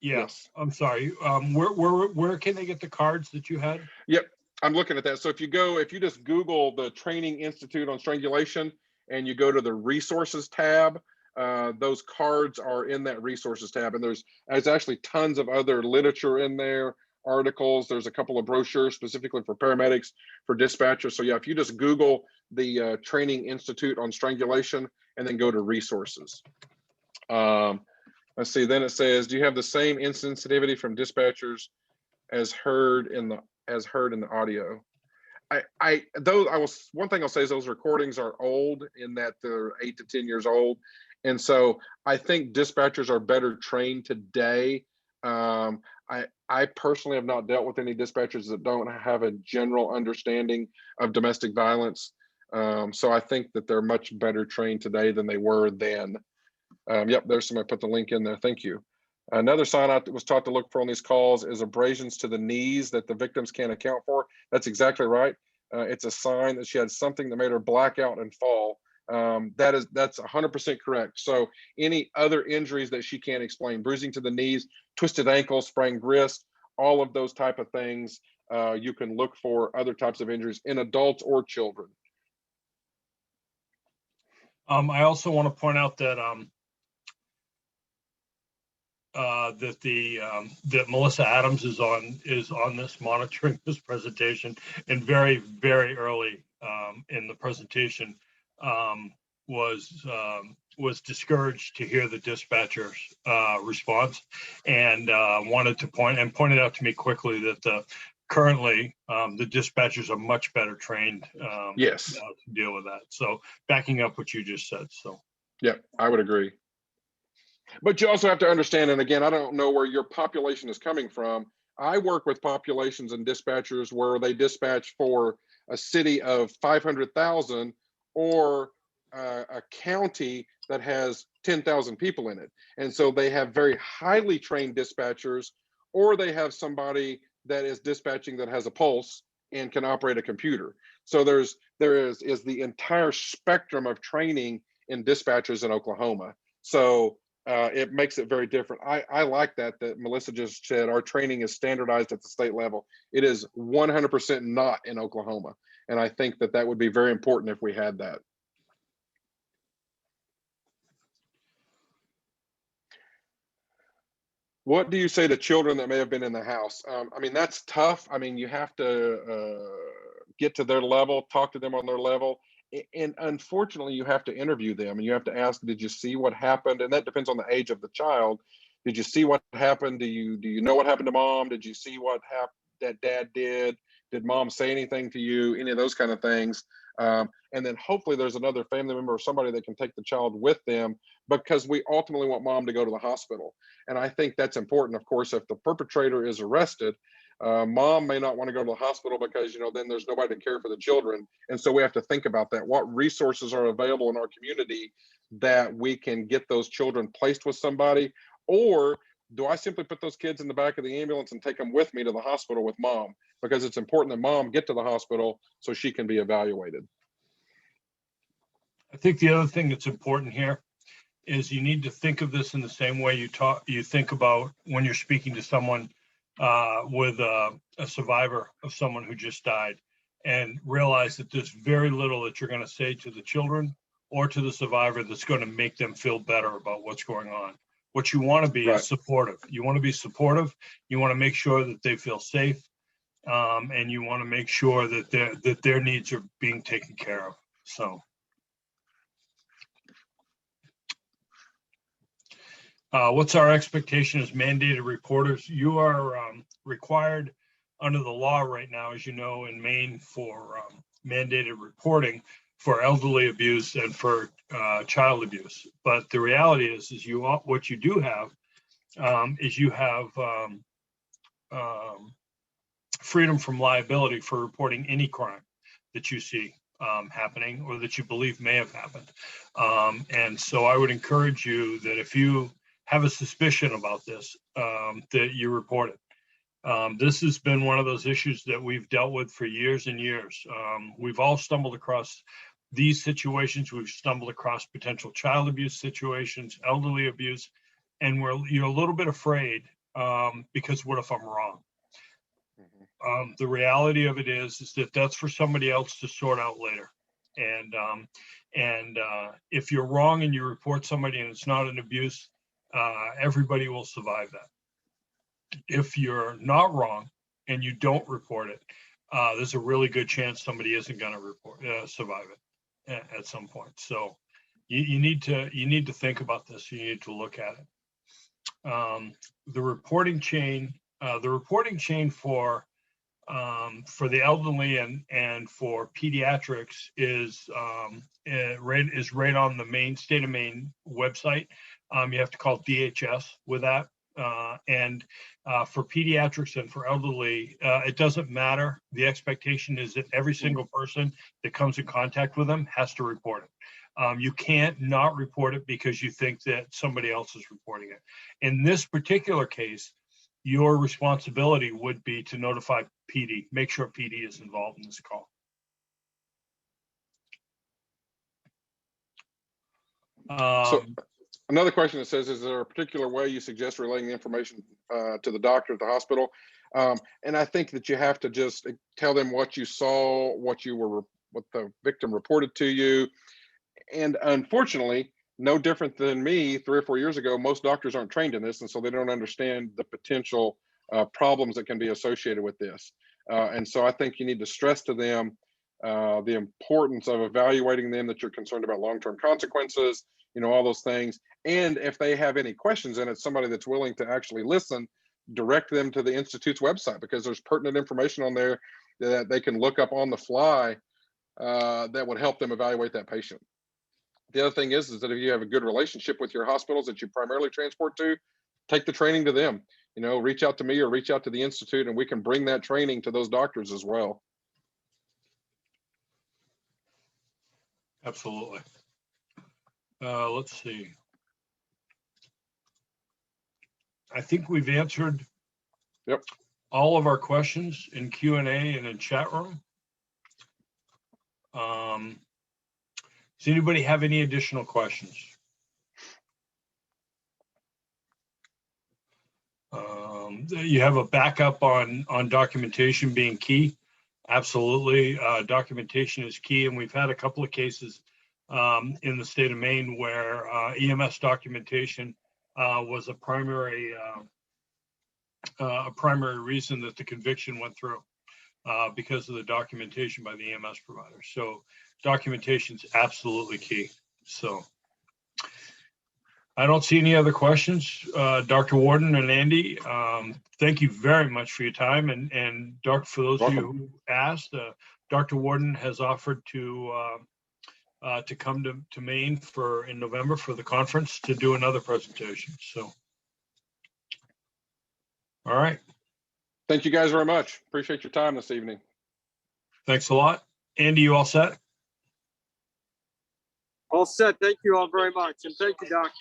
Yes, I'm sorry. Where can they get the cards that you had? Yep, I'm looking at that. So if you just Google the Training Institute on Strangulation and you go to the resources tab, those cards are in that resources tab, and there's actually tons of other literature in there, articles. There's a couple of brochures specifically for paramedics, for dispatchers. So yeah, if you just Google the Training Institute on Strangulation and then go to resources. Let's see, then it says, do you have the same insensitivity from dispatchers as heard in the audio? One thing I'll say is those recordings are old, in that they're 8 to 10 years old. And so I think dispatchers are better trained today. I personally have not dealt with any dispatchers that don't have a general understanding of domestic violence. So I think that they're much better trained today than they were then. Yep, there's somebody put the link in there. Thank you. Another sign I was taught to look for on these calls is abrasions to the knees that the victims can't account for. That's exactly right. It's a sign that she had something that made her black out and fall. That's 100% correct. So any other injuries that she can't explain, bruising to the knees, twisted ankle, sprained wrist, all of those type of things, you can look for other types of injuries in adults or children. I also want to point out that that Melissa Adams is on this, monitoring this presentation, and very, very early in the presentation was discouraged to hear the dispatcher's response, and pointed out to me quickly that currently the dispatchers are much better trained yes, to deal with that. So backing up what you just said. So yeah, I would agree. But you also have to understand, and again, I don't know where your population is coming from. I work with populations and dispatchers where they dispatch for a city of 500,000 or a county that has 10,000 people in it. And so they have very highly trained dispatchers, or they have somebody that is dispatching that has a pulse and can operate a computer. So there is the entire spectrum of training in dispatchers in Oklahoma. So it makes it very different. I like that Melissa just said our training is standardized at the state level. It is 100% not in Oklahoma. And I think that would be very important if we had that. What do you say to children that may have been in the house? I mean, that's tough. I mean, you have to get to their level, talk to them on their level. And unfortunately, you have to interview them and you have to ask, did you see what happened? And that depends on the age of the child. Did you see what happened? Do you know what happened to mom? Did you see what that dad did? Did mom say anything to you? Any of those kind of things. And then hopefully there's another family member or somebody that can take the child with them, because we ultimately want mom to go to the hospital. And I think that's important. Of course, if the perpetrator is arrested, mom may not want to go to the hospital because, then there's nobody to care for the children. And so we have to think about that. What resources are available in our community that we can get those children placed with somebody? Or do I simply put those kids in the back of the ambulance and take them with me to the hospital with mom? Because it's important that mom get to the hospital so she can be evaluated. I think the other thing that's important here is you need to think of this in the same way you think about when you're speaking to someone with a survivor of someone who just died, and realize that there's very little that you're going to say to the children or to the survivor that's going to make them feel better about what's going on. What you want to be is supportive. You want to be supportive. You want to make sure that they feel safe, and you want to make sure that their needs are being taken care of. So. What's our expectation as mandated reporters? You are required under the law right now, as you know, in Maine for mandated reporting for elderly abuse and for child abuse. But the reality is what you do have is you have freedom from liability for reporting any crime that you see happening or that you believe may have happened. And so I would encourage you that if you have a suspicion about this, that you report it. This has been one of those issues that we've dealt with for years and years. We've all stumbled across these situations. We've stumbled across potential child abuse situations, elderly abuse, and you're a little bit afraid because what if I'm wrong? The reality of it is that that's for somebody else to sort out later. And if you're wrong and you report somebody and it's not an abuse, everybody will survive that. If you're not wrong and you don't report it, there's a really good chance somebody isn't going to survive it at some point. So you need to think about this. You need to look at it. The reporting chain for the elderly and for pediatrics is right on the state of Maine website. You have to call DHS with that. And for pediatrics and for elderly, it doesn't matter. The expectation is that every single person that comes in contact with them has to report it. You can't not report it because you think that somebody else is reporting it. In this particular case, your responsibility would be to notify PD, make sure PD is involved in this call. So another question that says, is there a particular way you suggest relaying the information to the doctor at the hospital? And I think that you have to just tell them what you saw, what the victim reported to you. And unfortunately, no different than me 3 or 4 years ago, most doctors aren't trained in this, and so they don't understand the potential problems that can be associated with this. And so I think you need to stress to them the importance of evaluating them, that you're concerned about long-term consequences, all those things. And if they have any questions, and it's somebody that's willing to actually listen, direct them to the Institute's website, because there's pertinent information on there that they can look up on the fly that would help them evaluate that patient. The other thing is that if you have a good relationship with your hospitals that you primarily transport to, take the training to them. Reach out to me or reach out to the Institute, and we can bring that training to those doctors as well. Absolutely. Let's see. I think we've answered all of our questions in Q&A and in chat room. Does anybody have any additional questions? You have a backup on documentation being key. Absolutely, documentation is key, and we've had a couple of cases in the state of Maine where EMS documentation was a primary a primary reason that the conviction went through, because of the documentation by the EMS provider. So documentation is absolutely key. So I don't see any other questions. Dr. Worden and Andy, thank you very much for your time. And for those of you who asked, Dr. Worden has offered to come to Maine in November for the conference to do another presentation. So, all right. Thank you guys very much. Appreciate your time this evening. Thanks a lot. Andy, you all set? All set. Thank you all very much. And thank you, Doc.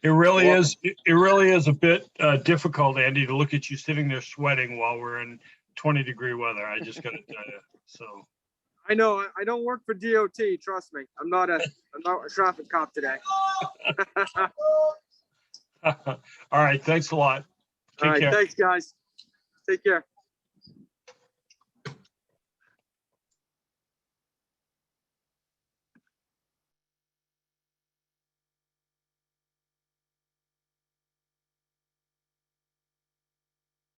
It really is. It really is a bit difficult, Andy, to look at you sitting there sweating while we're in 20-degree weather. I just got to tell you. So. I know. I don't work for DOT. Trust me. I'm not a traffic cop today. All right. Thanks a lot. Take care. Thanks, guys. Take care.